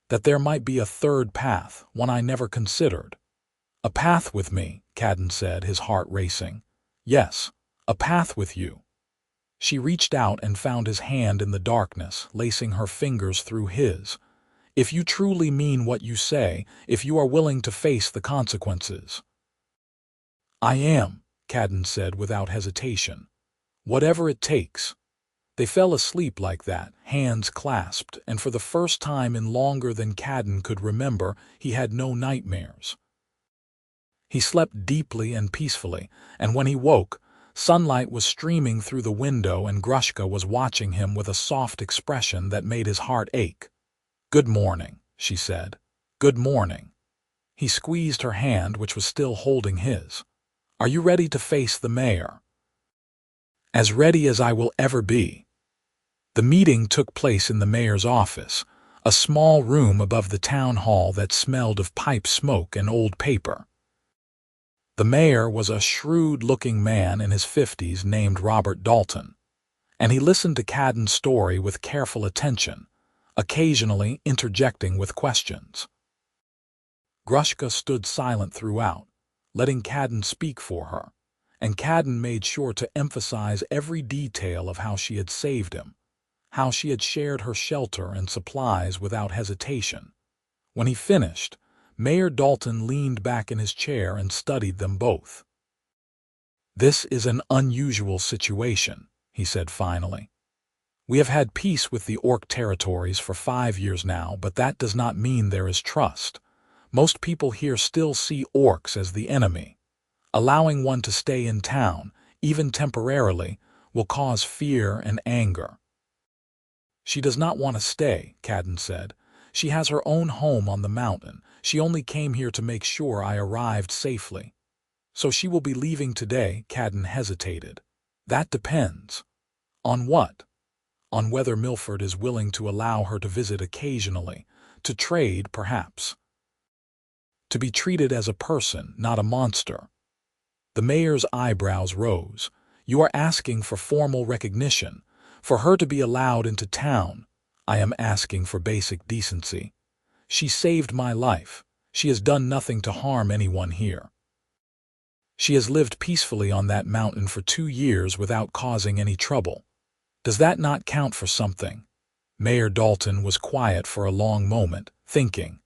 S1: that there might be a third path, one I never considered. A path with me, Caden said, his heart racing. Yes, a path with you. She reached out and found his hand in the darkness, lacing her fingers through his. If you truly mean what you say, if you are willing to face the consequences. I am, Caden said without hesitation. Whatever it takes. They fell asleep like that, hands clasped, and for the first time in longer than Caden could remember, he had no nightmares. He slept deeply and peacefully, and when he woke, sunlight was streaming through the window and Grushka was watching him with a soft expression that made his heart ache. "Good morning," she said. "Good morning." He squeezed her hand, which was still holding his. "Are you ready to face the mayor?" "As ready as I will ever be." The meeting took place in the mayor's office, a small room above the town hall that smelled of pipe smoke and old paper. The mayor was a shrewd-looking man in his 50s named Robert Dalton, and he listened to Caden's story with careful attention, occasionally interjecting with questions. Grushka stood silent throughout, letting Caden speak for her, and Caden made sure to emphasize every detail of how she had saved him, how she had shared her shelter and supplies without hesitation. When he finished, Mayor Dalton leaned back in his chair and studied them both. "This is an unusual situation," he said finally. "We have had peace with the Orc territories for 5 years now, but that does not mean there is trust. Most people here still see Orcs as the enemy. Allowing one to stay in town, even temporarily, will cause fear and anger." "She does not want to stay," Caden said. "She has her own home on the mountain. She only came here to make sure I arrived safely." "So she will be leaving today," Caden hesitated. "That depends." "On what?" "On whether Milford is willing to allow her to visit occasionally, to trade, perhaps. To be treated as a person, not a monster." The mayor's eyebrows rose. "You are asking for formal recognition, for her to be allowed into town. I am asking for basic decency. She saved my life. She has done nothing to harm anyone here. She has lived peacefully on that mountain for 2 years without causing any trouble. Does that not count for something?" Mayor Dalton was quiet for a long moment, thinking.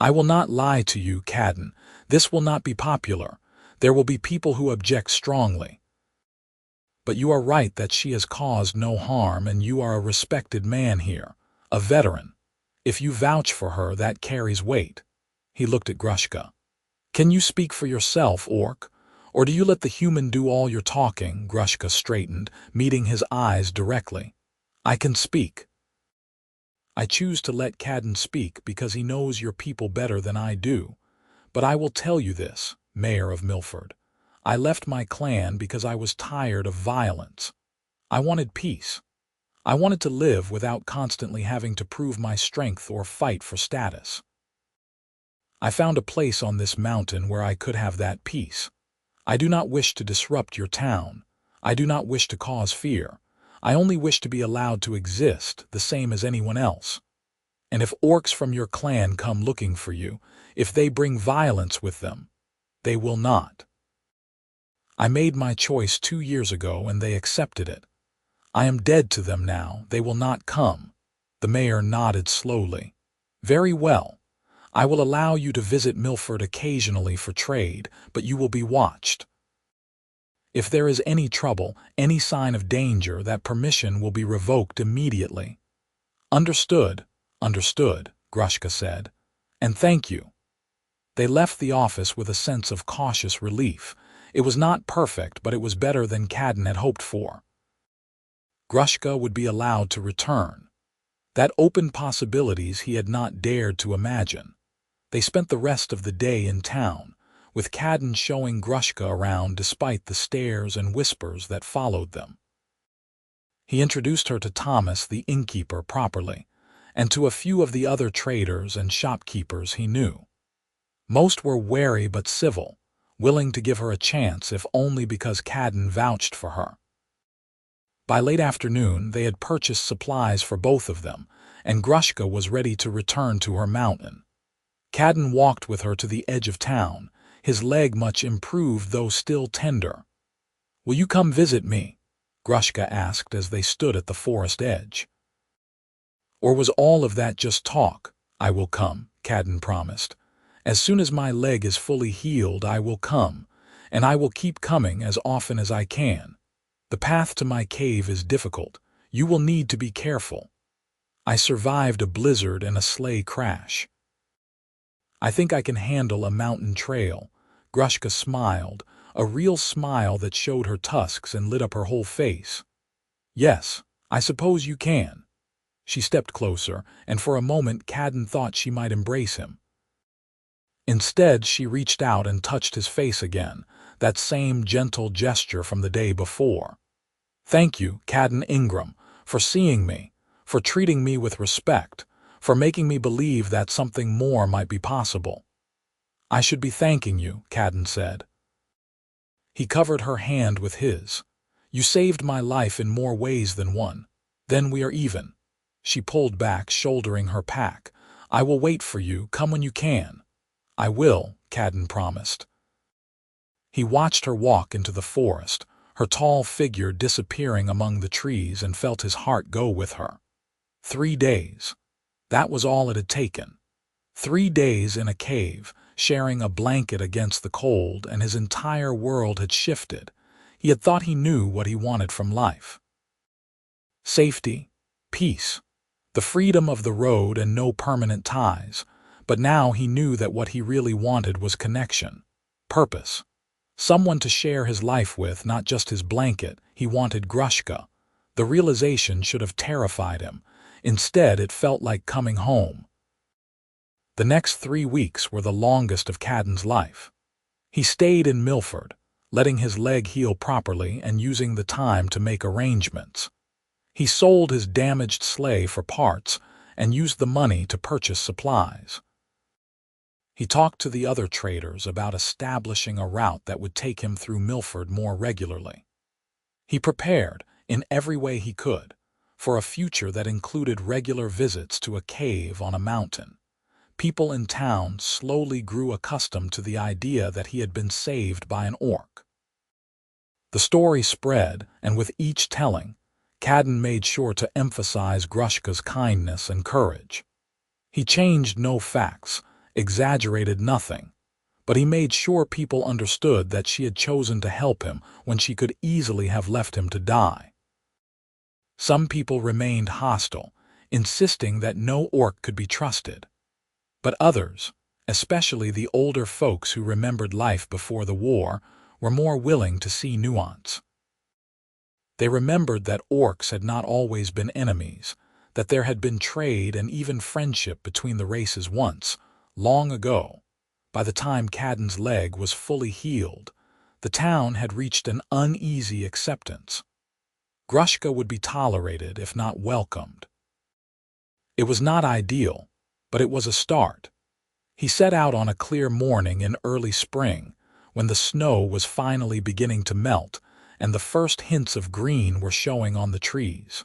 S1: "I will not lie to you, Caden. This will not be popular. There will be people who object strongly. But you are right that she has caused no harm, and you are a respected man here, a veteran. If you vouch for her, that carries weight." He looked at Grushka. "Can you speak for yourself, Orc? Or do you let the human do all your talking?" Grushka straightened, meeting his eyes directly. "I can speak." "I choose to let Caden speak because he knows your people better than I do. But I will tell you this, Mayor of Milford. I left my clan because I was tired of violence. I wanted peace. I wanted to live without constantly having to prove my strength or fight for status. I found a place on this mountain where I could have that peace. I do not wish to disrupt your town. I do not wish to cause fear. I only wish to be allowed to exist, the same as anyone else. And if Orcs from your clan come looking for you, if they bring violence with them, they will not. I made my choice 2 years ago and they accepted it. I am dead to them now. They will not come." The mayor nodded slowly. "Very well. I will allow you to visit Milford occasionally for trade, but you will be watched. If there is any trouble, any sign of danger, that permission will be revoked immediately." "Understood, understood," Grushka said. "And thank you." They left the office with a sense of cautious relief. It was not perfect, but it was better than Caden had hoped for. Grushka would be allowed to return. That opened possibilities he had not dared to imagine. They spent the rest of the day in town, with Caden showing Grushka around despite the stares and whispers that followed them. He introduced her to Thomas, the innkeeper, properly, and to a few of the other traders and shopkeepers he knew. Most were wary but civil, willing to give her a chance if only because Caden vouched for her. By late afternoon, they had purchased supplies for both of them, and Grushka was ready to return to her mountain. Caden walked with her to the edge of town, his leg much improved though still tender. "Will you come visit me?" Grushka asked as they stood at the forest edge. "Or was all of that just talk?" "I will come," Caden promised. "As soon as my leg is fully healed, I will come, and I will keep coming as often as I can. The path to my cave is difficult. You will need to be careful. I survived a blizzard and a sleigh crash. I think I can handle a mountain trail." Grushka smiled, a real smile that showed her tusks and lit up her whole face. "Yes, I suppose you can." She stepped closer, and for a moment Caden thought she might embrace him. Instead, she reached out and touched his face again, that same gentle gesture from the day before. "Thank you, Caden Ingram, for seeing me, for treating me with respect, for making me believe that something more might be possible." "I should be thanking you," Caden said. He covered her hand with his. "You saved my life in more ways than one. Then we are even." She pulled back, shouldering her pack. "I will wait for you. Come when you can." "I will," Caden promised. He watched her walk into the forest, her tall figure disappearing among the trees, and felt his heart go with her. 3 days. That was all it had taken. 3 days in a cave, sharing a blanket against the cold, and his entire world had shifted. He had thought he knew what he wanted from life. Safety, peace, the freedom of the road and no permanent ties. But now he knew that what he really wanted was connection, purpose. Someone to share his life with, not just his blanket. He wanted Grushka. The realization should have terrified him. Instead, it felt like coming home. The next 3 weeks were the longest of Caden's life. He stayed in Milford, letting his leg heal properly and using the time to make arrangements. He sold his damaged sleigh for parts and used the money to purchase supplies. He talked to the other traders about establishing a route that would take him through Milford more regularly. He prepared, in every way he could, for a future that included regular visits to a cave on a mountain. People in town slowly grew accustomed to the idea that he had been saved by an orc. The story spread, and with each telling, Caden made sure to emphasize Grushka's kindness and courage. He changed no facts, exaggerated nothing, but he made sure people understood that she had chosen to help him when she could easily have left him to die. Some people remained hostile, insisting that no orc could be trusted. But others, especially the older folks who remembered life before the war, were more willing to see nuance. They remembered that orcs had not always been enemies, that there had been trade and even friendship between the races once, long ago. By the time Caden's leg was fully healed, the town had reached an uneasy acceptance. Grushka would be tolerated if not welcomed. It was not ideal, but it was a start. He set out on a clear morning in early spring, when the snow was finally beginning to melt and the first hints of green were showing on the trees.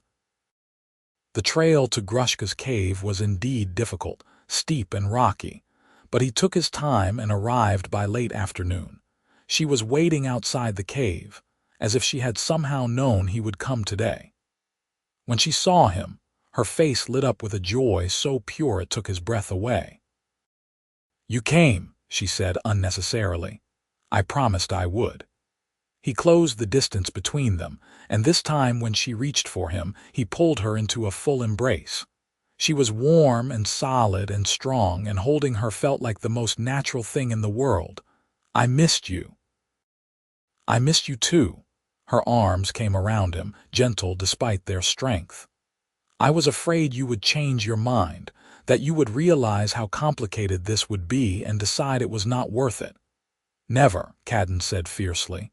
S1: The trail to Grushka's cave was indeed difficult, steep and rocky, but he took his time and arrived by late afternoon. She was waiting outside the cave, as if she had somehow known he would come today. When she saw him, her face lit up with a joy so pure it took his breath away. "You came," she said unnecessarily. "I promised I would." He closed the distance between them, and this time when she reached for him, he pulled her into a full embrace. She was warm and solid and strong, and holding her felt like the most natural thing in the world. "I missed you." "I missed you too." Her arms came around him, gentle despite their strength. "I was afraid you would change your mind, that you would realize how complicated this would be and decide it was not worth it." "Never," Caden said fiercely.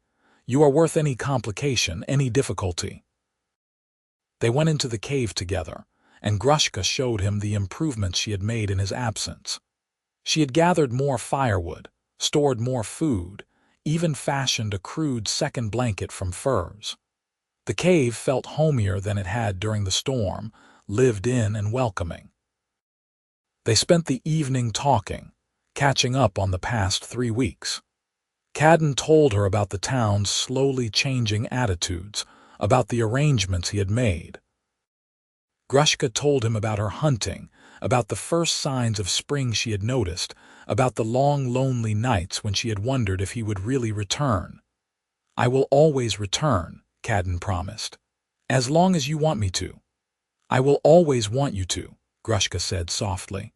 S1: "You are worth any complication, any difficulty." They went into the cave together, and Grushka showed him the improvements she had made in his absence. She had gathered more firewood, stored more food, even fashioned a crude second blanket from furs. The cave felt homier than it had during the storm, lived in and welcoming. They spent the evening talking, catching up on the past 3 weeks. Caden told her about the town's slowly changing attitudes, about the arrangements he had made. Grushka told him about her hunting, about the first signs of spring she had noticed, about the long, lonely nights when she had wondered if he would really return. "I will always return," Caden promised. "As long as you want me to." "I will always want you to," Grushka said softly.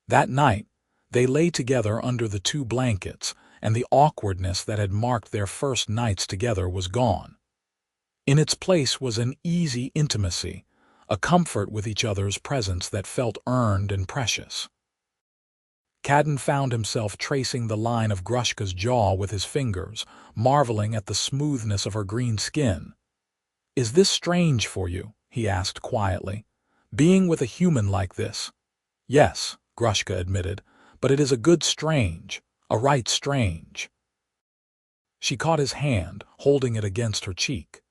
S1: That night, they lay together under the 2 blankets, and the awkwardness that had marked their first nights together was gone. In its place was an easy intimacy, a comfort with each other's presence that felt earned and precious. Caden found himself tracing the line of Grushka's jaw with his fingers, marveling at the smoothness of her green skin. "Is this strange for you?" he asked quietly. "Being with a human like this?" "Yes," Grushka admitted, "but it is a good strange, a right strange." She caught his hand, holding it against her cheek.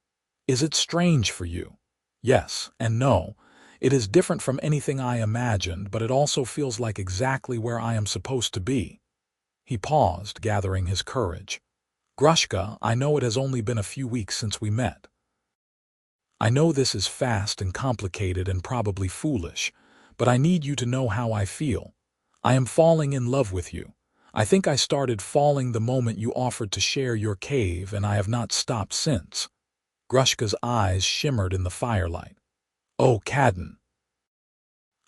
S1: "Is it strange for you?" "Yes and no. It is different from anything I imagined, but it also feels like exactly where I am supposed to be." He paused, gathering his courage. "Grushka, I know it has only been a few weeks since we met. I know this is fast and complicated and probably foolish, but I need you to know how I feel. I am falling in love with you. I think I started falling the moment you offered to share your cave, and I have not stopped since." Grushka's eyes shimmered in the firelight. "Oh, Caden,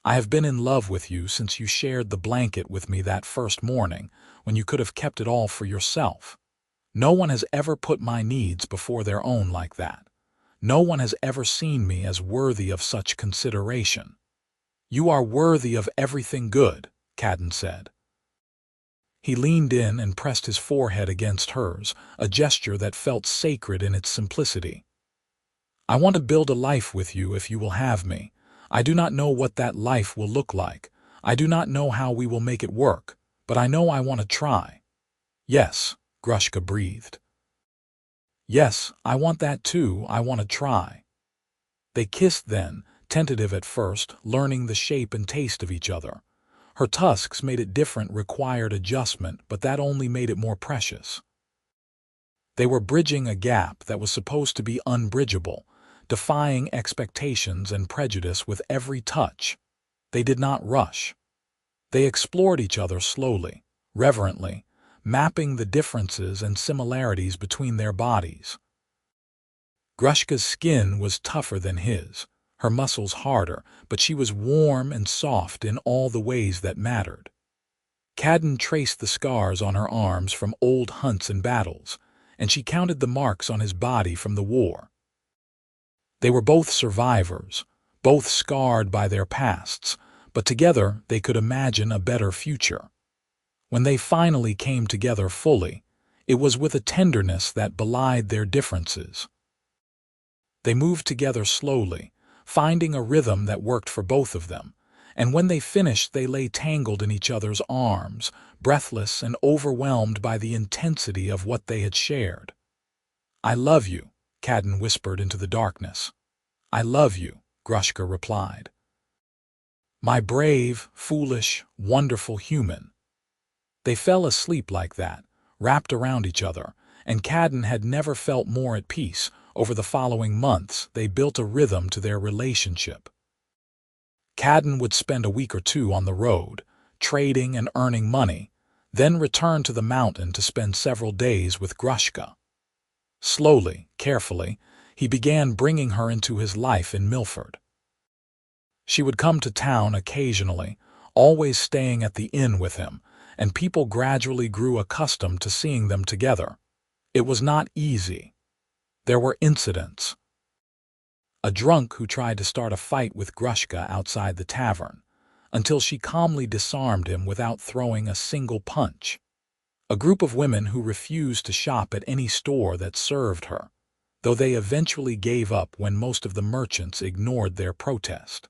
S1: I have been in love with you since you shared the blanket with me that first morning, when you could have kept it all for yourself. No one has ever put my needs before their own like that. No one has ever seen me as worthy of such consideration." "You are worthy of everything good," Caden said. He leaned in and pressed his forehead against hers, a gesture that felt sacred in its simplicity. "I want to build a life with you if you will have me. I do not know what that life will look like. I do not know how we will make it work, but I know I want to try." "Yes," Grushka breathed. "Yes, I want that too. I want to try." They kissed then, tentative at first, learning the shape and taste of each other. Her tusks made it different, required adjustment, but that only made it more precious. They were bridging a gap that was supposed to be unbridgeable, defying expectations and prejudice with every touch. They did not rush. They explored each other slowly, reverently, mapping the differences and similarities between their bodies. Grushka's skin was tougher than his, her muscles harder, but she was warm and soft in all the ways that mattered. Caden traced the scars on her arms from old hunts and battles, and she counted the marks on his body from the war. They were both survivors, both scarred by their pasts, but together they could imagine a better future. When they finally came together fully, it was with a tenderness that belied their differences. They moved together slowly, finding a rhythm that worked for both of them, and when they finished they lay tangled in each other's arms, breathless and overwhelmed by the intensity of what they had shared. "I love you," Caden whispered into the darkness. "I love you," Grushka replied. "My brave, foolish, wonderful human." They fell asleep like that, wrapped around each other, and Caden had never felt more at peace. Over the following months, they built a rhythm to their relationship. Caden would spend a week or 2 on the road, trading and earning money, then return to the mountain to spend several days with Grushka. Slowly, carefully, he began bringing her into his life in Milford. She would come to town occasionally, always staying at the inn with him, and people gradually grew accustomed to seeing them together. It was not easy. There were incidents. A drunk who tried to start a fight with Grushka outside the tavern, until she calmly disarmed him without throwing a single punch. A group of women who refused to shop at any store that served her. though they eventually gave up when most of the merchants ignored their protest.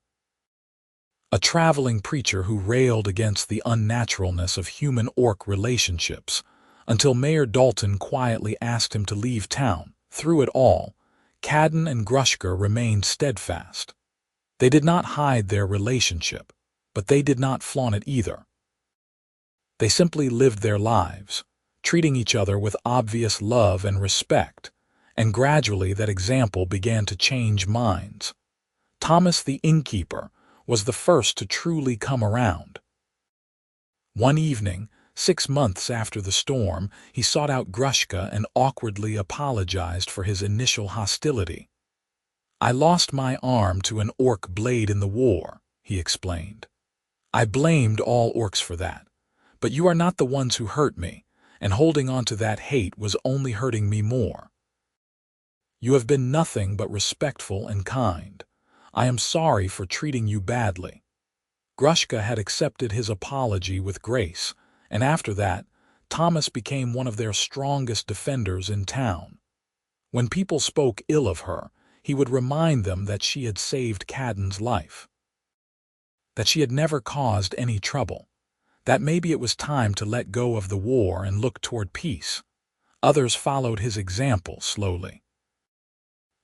S1: A traveling preacher who railed against the unnaturalness of human-orc relationships until Mayor Dalton quietly asked him to leave town. Through it all, Caden and Grushka remained steadfast. They did not hide their relationship, but they did not flaunt it either. They simply lived their lives, treating each other with obvious love and respect, and gradually that example began to change minds. Thomas the innkeeper was the first to truly come around. One evening, 6 months after the storm, he sought out Grushka and awkwardly apologized for his initial hostility. "I lost my arm to an orc blade in the war," he explained. "I blamed all orcs for that. But you are not the ones who hurt me, and holding on to that hate was only hurting me more. You have been nothing but respectful and kind. I am sorry for treating you badly." Grushka had accepted his apology with grace, and after that, Thomas became one of their strongest defenders in town. When people spoke ill of her, he would remind them that she had saved Caden's life, that she had never caused any trouble, that maybe it was time to let go of the war and look toward peace. Others followed his example slowly.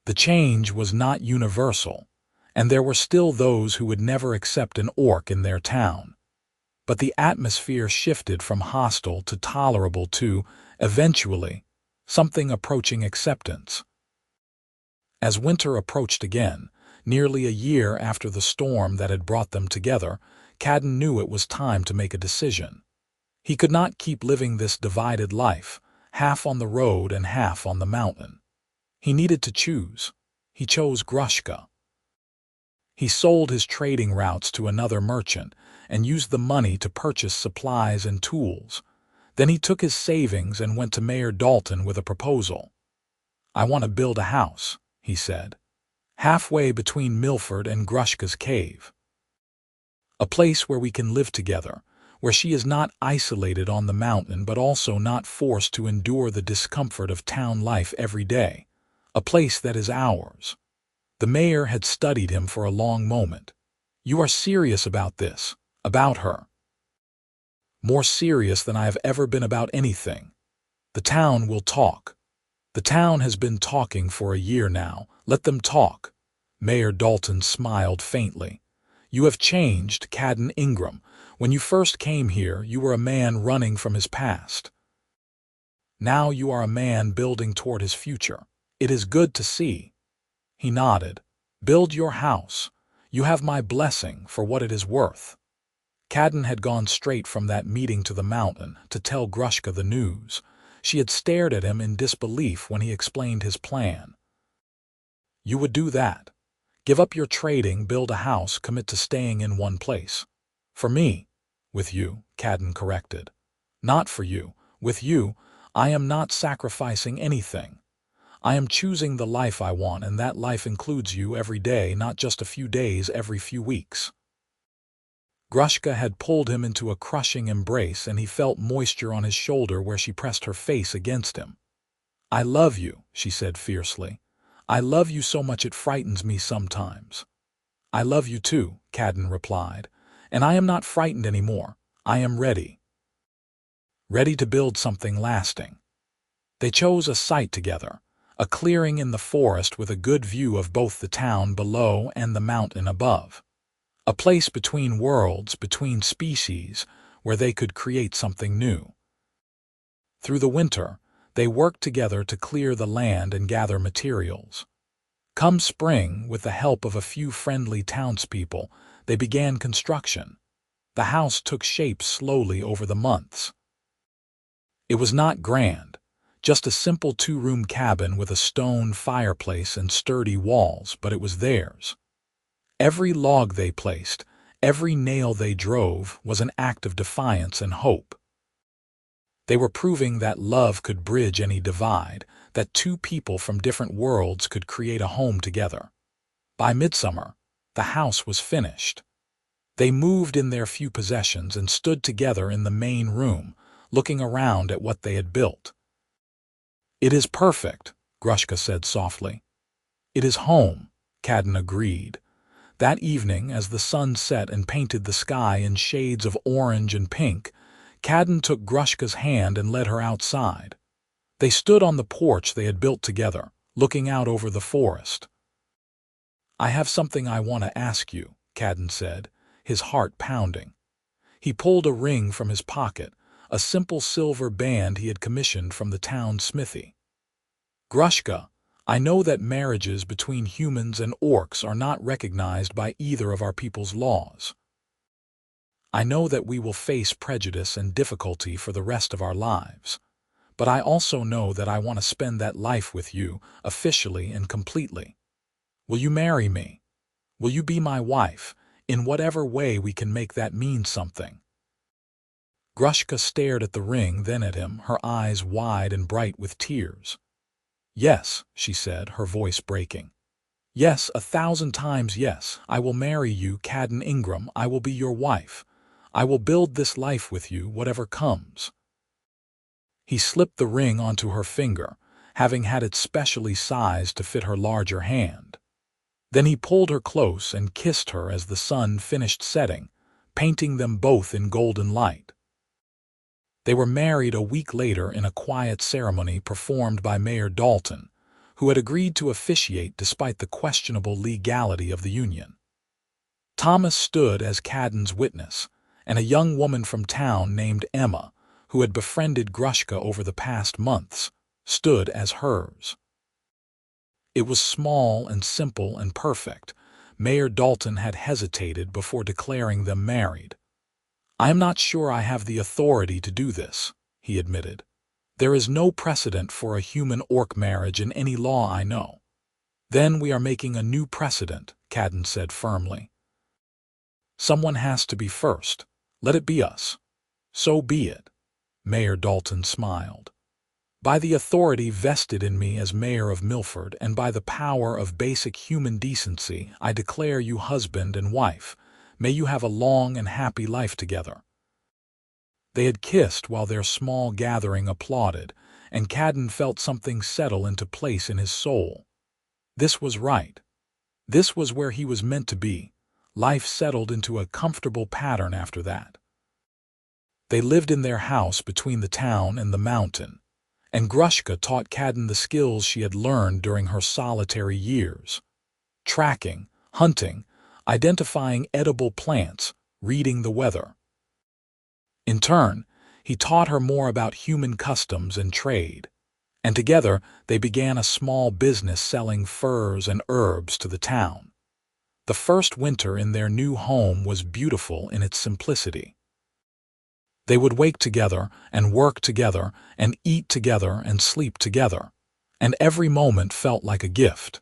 S1: The change was not universal, and there were still those who would never accept an orc in their town. But the atmosphere shifted from hostile to tolerable to, eventually, something approaching acceptance. As winter approached again, nearly a year after the storm that had brought them together, Caden knew it was time to make a decision. He could not keep living this divided life, half on the road and half on the mountain. He needed to choose. He chose Grushka. He sold his trading routes to another merchant and used the money to purchase supplies and tools. Then he took his savings and went to Mayor Dalton with a proposal. "I want to build a house," he said, "halfway between Milford and Grushka's cave. A place where we can live together, where she is not isolated on the mountain but also not forced to endure the discomfort of town life every day. A place that is ours." The mayor had studied him for a long moment. "You are serious about this, about her?" "More serious than I have ever been about anything. The town will talk. The town has been talking for a year now. Let them talk." Mayor Dalton smiled faintly. "You have changed, Caden Ingram. When you first came here, you were a man running from his past. Now you are a man building toward his future. It is good to see." He nodded. "Build your house. You have my blessing for what it is worth." Caden had gone straight from that meeting to the mountain to tell Grushka the news. She had stared at him in disbelief when he explained his plan. "You would do that? Give up your trading, build a house, commit to staying in one place?" "For me." "With you," Caden corrected. "Not for you. With you, I am not sacrificing anything. I am choosing the life I want, and that life includes you every day, not just a few days every few weeks." Grushka had pulled him into a crushing embrace, and he felt moisture on his shoulder where she pressed her face against him. "I love you," she said fiercely. "I love you so much it frightens me sometimes." "I love you too," Caden replied, "and I am not frightened anymore. I am ready. Ready to build something lasting." They chose a site together, a clearing in the forest with a good view of both the town below and the mountain above. A place between worlds, between species, where they could create something new. Through the winter, they worked together to clear the land and gather materials. Come spring, with the help of a few friendly townspeople, they began construction. The house took shape slowly over the months. It was not grand, just a simple 2-room cabin with a stone fireplace and sturdy walls, but it was theirs. Every log they placed, every nail they drove, was an act of defiance and hope. They were proving that love could bridge any divide, that two people from different worlds could create a home together. By midsummer, the house was finished. They moved in their few possessions and stood together in the main room, looking around at what they had built. "It is perfect," Grushka said softly. It is home, Caden agreed. That evening, as the sun set and painted the sky in shades of orange and pink, Caden took Grushka's hand and led her outside. They stood on the porch they had built together, looking out over the forest. I have something I want to ask you, Caden said, his heart pounding. He pulled a ring from his pocket, a simple silver band he had commissioned from the town smithy. Grushka, I know that marriages between humans and orcs are not recognized by either of our people's laws. I know that we will face prejudice and difficulty for the rest of our lives. But I also know that I want to spend that life with you, officially and completely. Will you marry me? Will you be my wife, in whatever way we can make that mean something? Grushka stared at the ring, then at him, her eyes wide and bright with tears. Yes, she said, her voice breaking. Yes, 1,000 times yes, I will marry you, Caden Ingram, I will be your wife. I will build this life with you, whatever comes. He slipped the ring onto her finger, having had it specially sized to fit her larger hand. Then he pulled her close and kissed her as the sun finished setting, painting them both in golden light. They were married a week later in a quiet ceremony performed by Mayor Dalton, who had agreed to officiate despite the questionable legality of the union. Thomas stood as Caden's witness, and a young woman from town named Emma, who had befriended Grushka over the past months, stood as hers. It was small and simple and perfect. Mayor Dalton had hesitated before declaring them married. I am not sure I have the authority to do this, he admitted. There is no precedent for a human-orc marriage in any law I know. Then we are making a new precedent, Caden said firmly. Someone has to be first. Let it be us. So be it. Mayor Dalton smiled. By the authority vested in me as mayor of Milford and by the power of basic human decency, I declare you husband and wife. May you have a long and happy life together. They had kissed while their small gathering applauded, and Caden felt something settle into place in his soul. This was right. This was where he was meant to be. Life settled into a comfortable pattern after that. They lived in their house between the town and the mountain, and Grushka taught Caden the skills she had learned during her solitary years. Tracking, hunting, identifying edible plants, reading the weather. In turn, he taught her more about human customs and trade, and together they began a small business selling furs and herbs to the town. The first winter in their new home was beautiful in its simplicity. They would wake together and work together and eat together and sleep together, and every moment felt like a gift.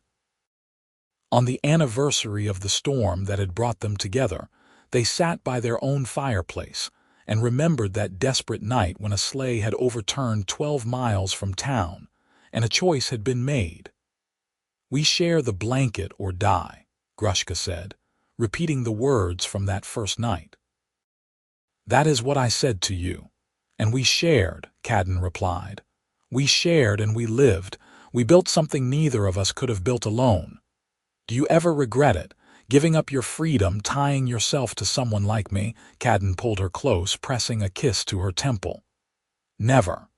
S1: On the anniversary of the storm that had brought them together, they sat by their own fireplace and remembered that desperate night when a sleigh had overturned 12 miles from town, and a choice had been made. We share the blanket or die, Grushka said, repeating the words from that first night. That is what I said to you. And we shared, Caden replied. We shared and we lived. We built something neither of us could have built alone. Do you ever regret it, giving up your freedom, tying yourself to someone like me? Caden pulled her close, pressing a kiss to her temple. Never.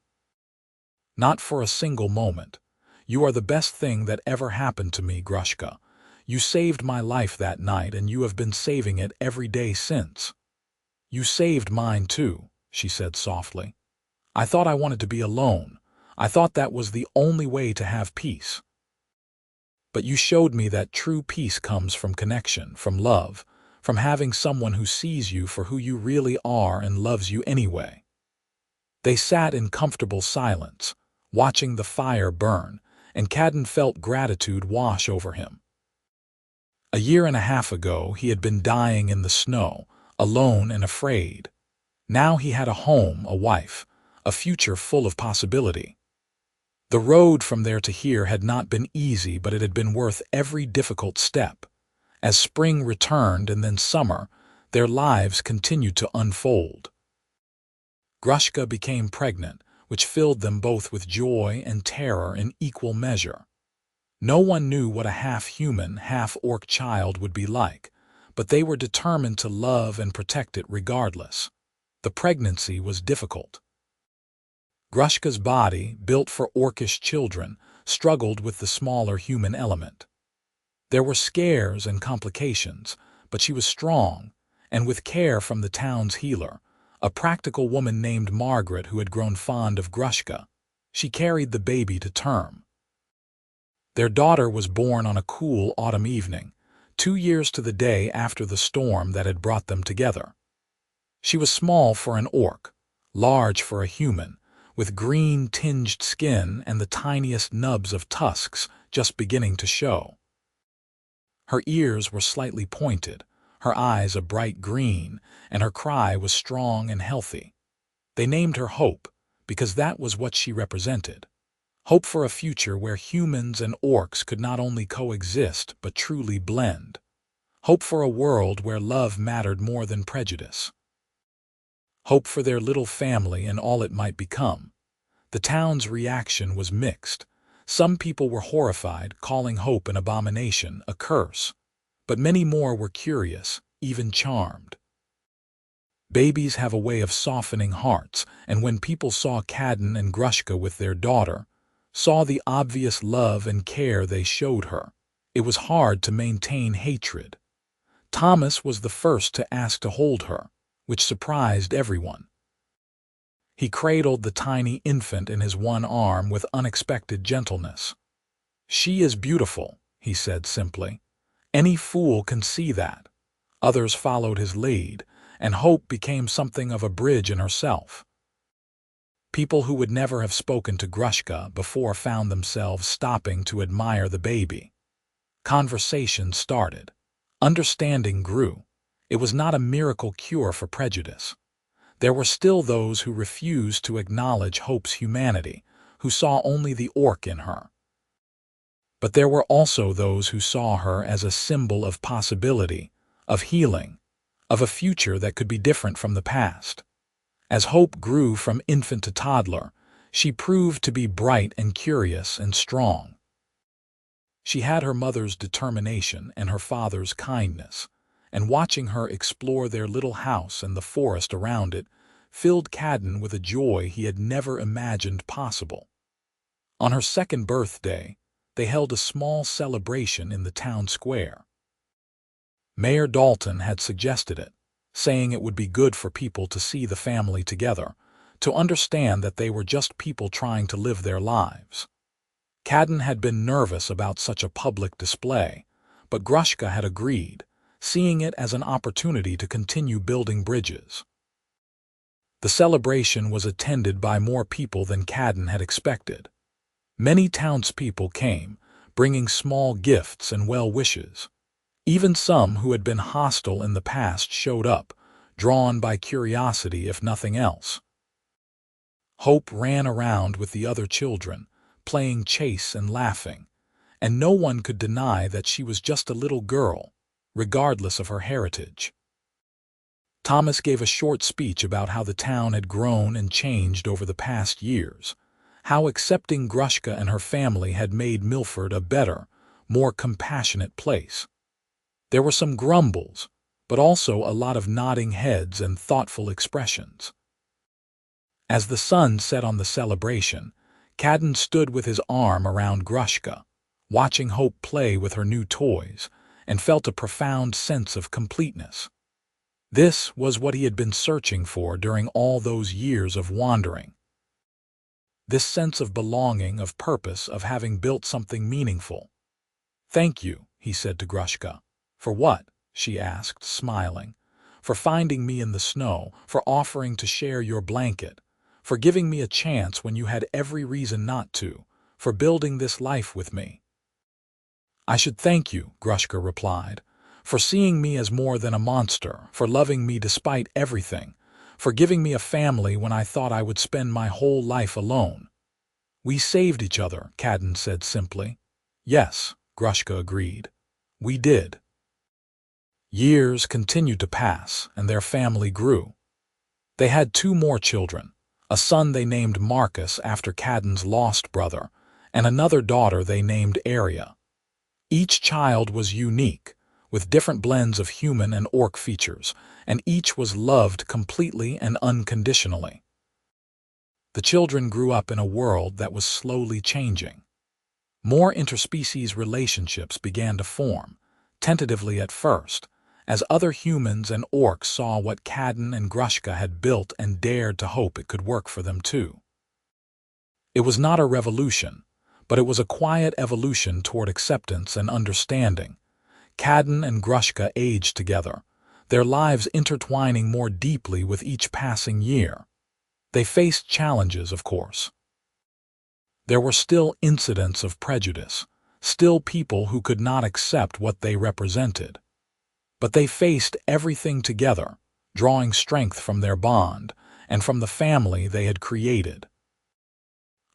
S1: Not for a single moment. You are the best thing that ever happened to me, Grushka. You saved my life that night, and you have been saving it every day since. You saved mine too, she said softly. I thought I wanted to be alone. I thought that was the only way to have peace. But you showed me that true peace comes from connection, from love, from having someone who sees you for who you really are and loves you anyway. They sat in comfortable silence, watching the fire burn, and Caden felt gratitude wash over him. A year and a half ago, he had been dying in the snow, alone and afraid. Now he had a home, a wife, a future full of possibility. The road from there to here had not been easy, but it had been worth every difficult step. As spring returned and then summer, their lives continued to unfold. Grushka became pregnant, which filled them both with joy and terror in equal measure. No one knew what a half-human, half-orc child would be like, but they were determined to love and protect it regardless. The pregnancy was difficult. Grushka's body, built for orcish children, struggled with the smaller human element. There were scares and complications, but she was strong, and with care from the town's healer, a practical woman named Margaret who had grown fond of Grushka, she carried the baby to term. Their daughter was born on a cool autumn evening, 2 years to the day after the storm that had brought them together. She was small for an orc, large for a human, with green-tinged skin and the tiniest nubs of tusks just beginning to show. Her ears were slightly pointed, her eyes a bright green, and her cry was strong and healthy. They named her Hope, because that was what she represented. Hope for a future where humans and orcs could not only coexist but truly blend. Hope for a world where love mattered more than prejudice. Hope for their little family and all it might become. The town's reaction was mixed. Some people were horrified, calling hope an abomination, a curse. But many more were curious, even charmed. Babies have a way of softening hearts, and when people saw Caden and Grushka with their daughter, saw the obvious love and care they showed her, it was hard to maintain hatred. Thomas was the first to ask to hold her, which surprised everyone. He cradled the tiny infant in his one arm with unexpected gentleness. "She is beautiful," he said simply. "Any fool can see that." Others followed his lead, and Hope became something of a bridge in herself. People who would never have spoken to Grushka before found themselves stopping to admire the baby. Conversation started. Understanding grew. It was not a miracle cure for prejudice. There were still those who refused to acknowledge Hope's humanity, who saw only the orc in her. But there were also those who saw her as a symbol of possibility, of healing, of a future that could be different from the past. As Hope grew from infant to toddler, she proved to be bright and curious and strong. She had her mother's determination and her father's kindness, and watching her explore their little house and the forest around it filled Caden with a joy he had never imagined possible. On her second birthday, they held a small celebration in the town square. Mayor Dalton had suggested it, saying it would be good for people to see the family together, to understand that they were just people trying to live their lives. Caden had been nervous about such a public display, but Grushka had agreed, seeing it as an opportunity to continue building bridges. The celebration was attended by more people than Caden had expected. Many townspeople came, bringing small gifts and well wishes. Even some who had been hostile in the past showed up, drawn by curiosity if nothing else. Hope ran around with the other children, playing chase and laughing, and no one could deny that she was just a little girl, regardless of her heritage. Thomas gave a short speech about how the town had grown and changed over the past years, how accepting Grushka and her family had made Milford a better, more compassionate place. There were some grumbles, but also a lot of nodding heads and thoughtful expressions. As the sun set on the celebration, Caden stood with his arm around Grushka, watching Hope play with her new toys, and felt a profound sense of completeness. This was what he had been searching for during all those years of wandering. This sense of belonging, of purpose, of having built something meaningful. "Thank you," he said to Grushka. "For what?" she asked, smiling. "For finding me in the snow, for offering to share your blanket, for giving me a chance when you had every reason not to, for building this life with me." "I should thank you," Grushka replied, "for seeing me as more than a monster, for loving me despite everything, for giving me a family when I thought I would spend my whole life alone." "We saved each other," Caden said simply. "Yes," Grushka agreed. "We did." Years continued to pass, and their family grew. They had 2 more children, A son they named Marcus after Caden's lost brother, and another daughter they named Arya. Each child was unique, with different blends of human and orc features, and each was loved completely and unconditionally. The children grew up in a world that was slowly changing. More interspecies relationships began to form, tentatively at first, as other humans and orcs saw what Caden and Grushka had built and dared to hope it could work for them too. It was not a revolution, but it was a quiet evolution toward acceptance and understanding. Caden and Grushka aged together, their lives intertwining more deeply with each passing year. They faced challenges, of course. There were still incidents of prejudice, still people who could not accept what they represented. But they faced everything together, drawing strength from their bond and from the family they had created.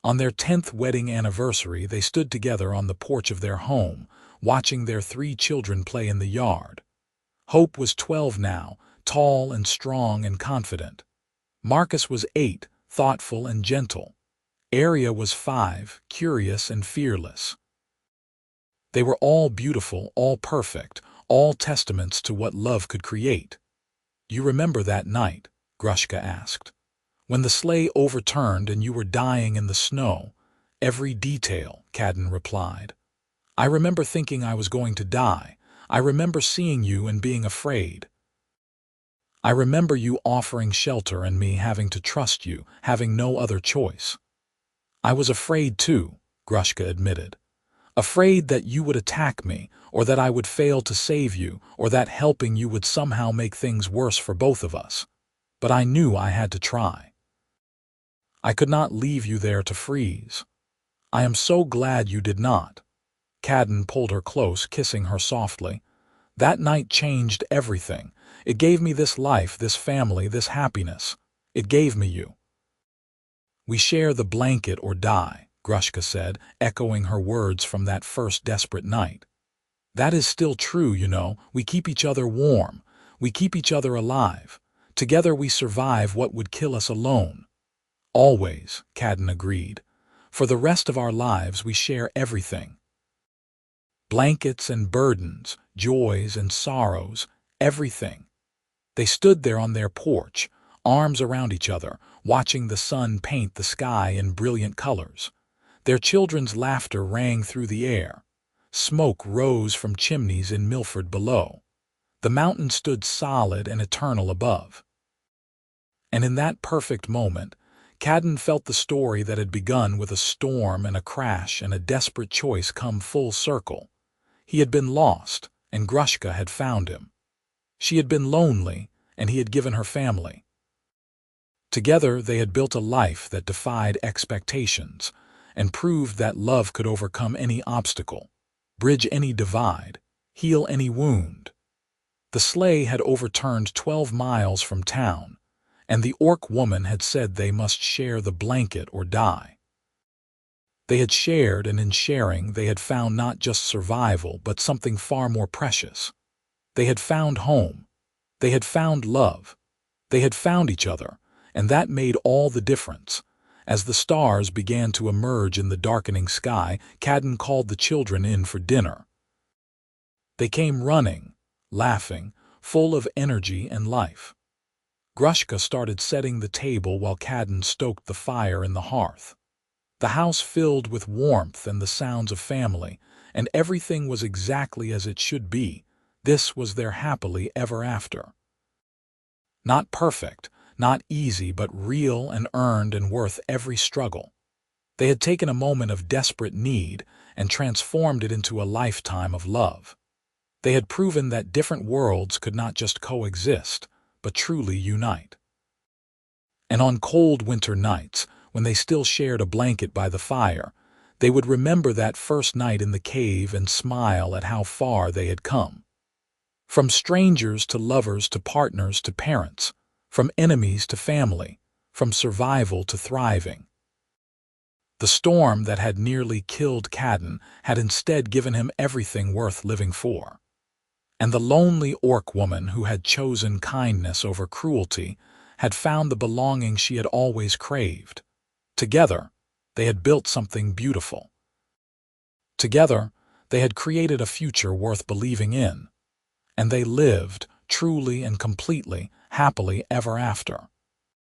S1: On their 10th wedding anniversary, they stood together on the porch of their home, watching their 3 children play in the yard. Hope was 12 now, tall and strong and confident. Marcus was 8, thoughtful and gentle. Arya was 5, curious and fearless. They were all beautiful, all perfect, all testaments to what love could create. "You remember that night?" Grushka asked. "When the sleigh overturned and you were dying in the snow?" "Every detail," Caden replied. "I remember thinking I was going to die. I remember seeing you and being afraid. I remember you offering shelter and me having to trust you, having no other choice." "I was afraid too," Grushka admitted. "Afraid that you would attack me, or that I would fail to save you, or that helping you would somehow make things worse for both of us. But I knew I had to try. I could not leave you there to freeze. I am so glad you did not." Caden pulled her close, kissing her softly. "That night changed everything. It gave me this life, this family, this happiness. It gave me you." "We share the blanket or die," Grushka said, echoing her words from that first desperate night. "That is still true, you know. We keep each other warm. We keep each other alive. Together we survive what would kill us alone." "Always," Caden agreed. "For the rest of our lives we share everything. Blankets and burdens, joys and sorrows, everything." They stood there on their porch, arms around each other, watching the sun paint the sky in brilliant colors. Their children's laughter rang through the air. Smoke rose from chimneys in Milford below. The mountain stood solid and eternal above. And in that perfect moment, Caden felt the story that had begun with a storm and a crash and a desperate choice come full circle. He had been lost, and Grushka had found him. She had been lonely, and he had given her family. Together they had built a life that defied expectations and proved that love could overcome any obstacle, bridge any divide, heal any wound. The sleigh had overturned 12 miles from town, and the orc woman had said they must share the blanket or die. They had shared, and in sharing they had found not just survival but something far more precious. They had found home. They had found love. They had found each other, and that made all the difference. As the stars began to emerge in the darkening sky, Caden called the children in for dinner. They came running, laughing, full of energy and life. Grushka started setting the table while Caden stoked the fire in the hearth. The house filled with warmth and the sounds of family, and everything was exactly as it should be. This was their happily ever after. Not perfect, not easy, but real and earned and worth every struggle. They had taken a moment of desperate need and transformed it into a lifetime of love. They had proven that different worlds could not just coexist, but truly unite. And on cold winter nights, when they still shared a blanket by the fire, they would remember that first night in the cave and smile at how far they had come. From strangers to lovers to partners to parents, from enemies to family, from survival to thriving. The storm that had nearly killed Caden had instead given him everything worth living for. And the lonely orc woman who had chosen kindness over cruelty had found the belonging she had always craved. Together, they had built something beautiful. Together, they had created a future worth believing in, and they lived, truly and completely, happily ever after.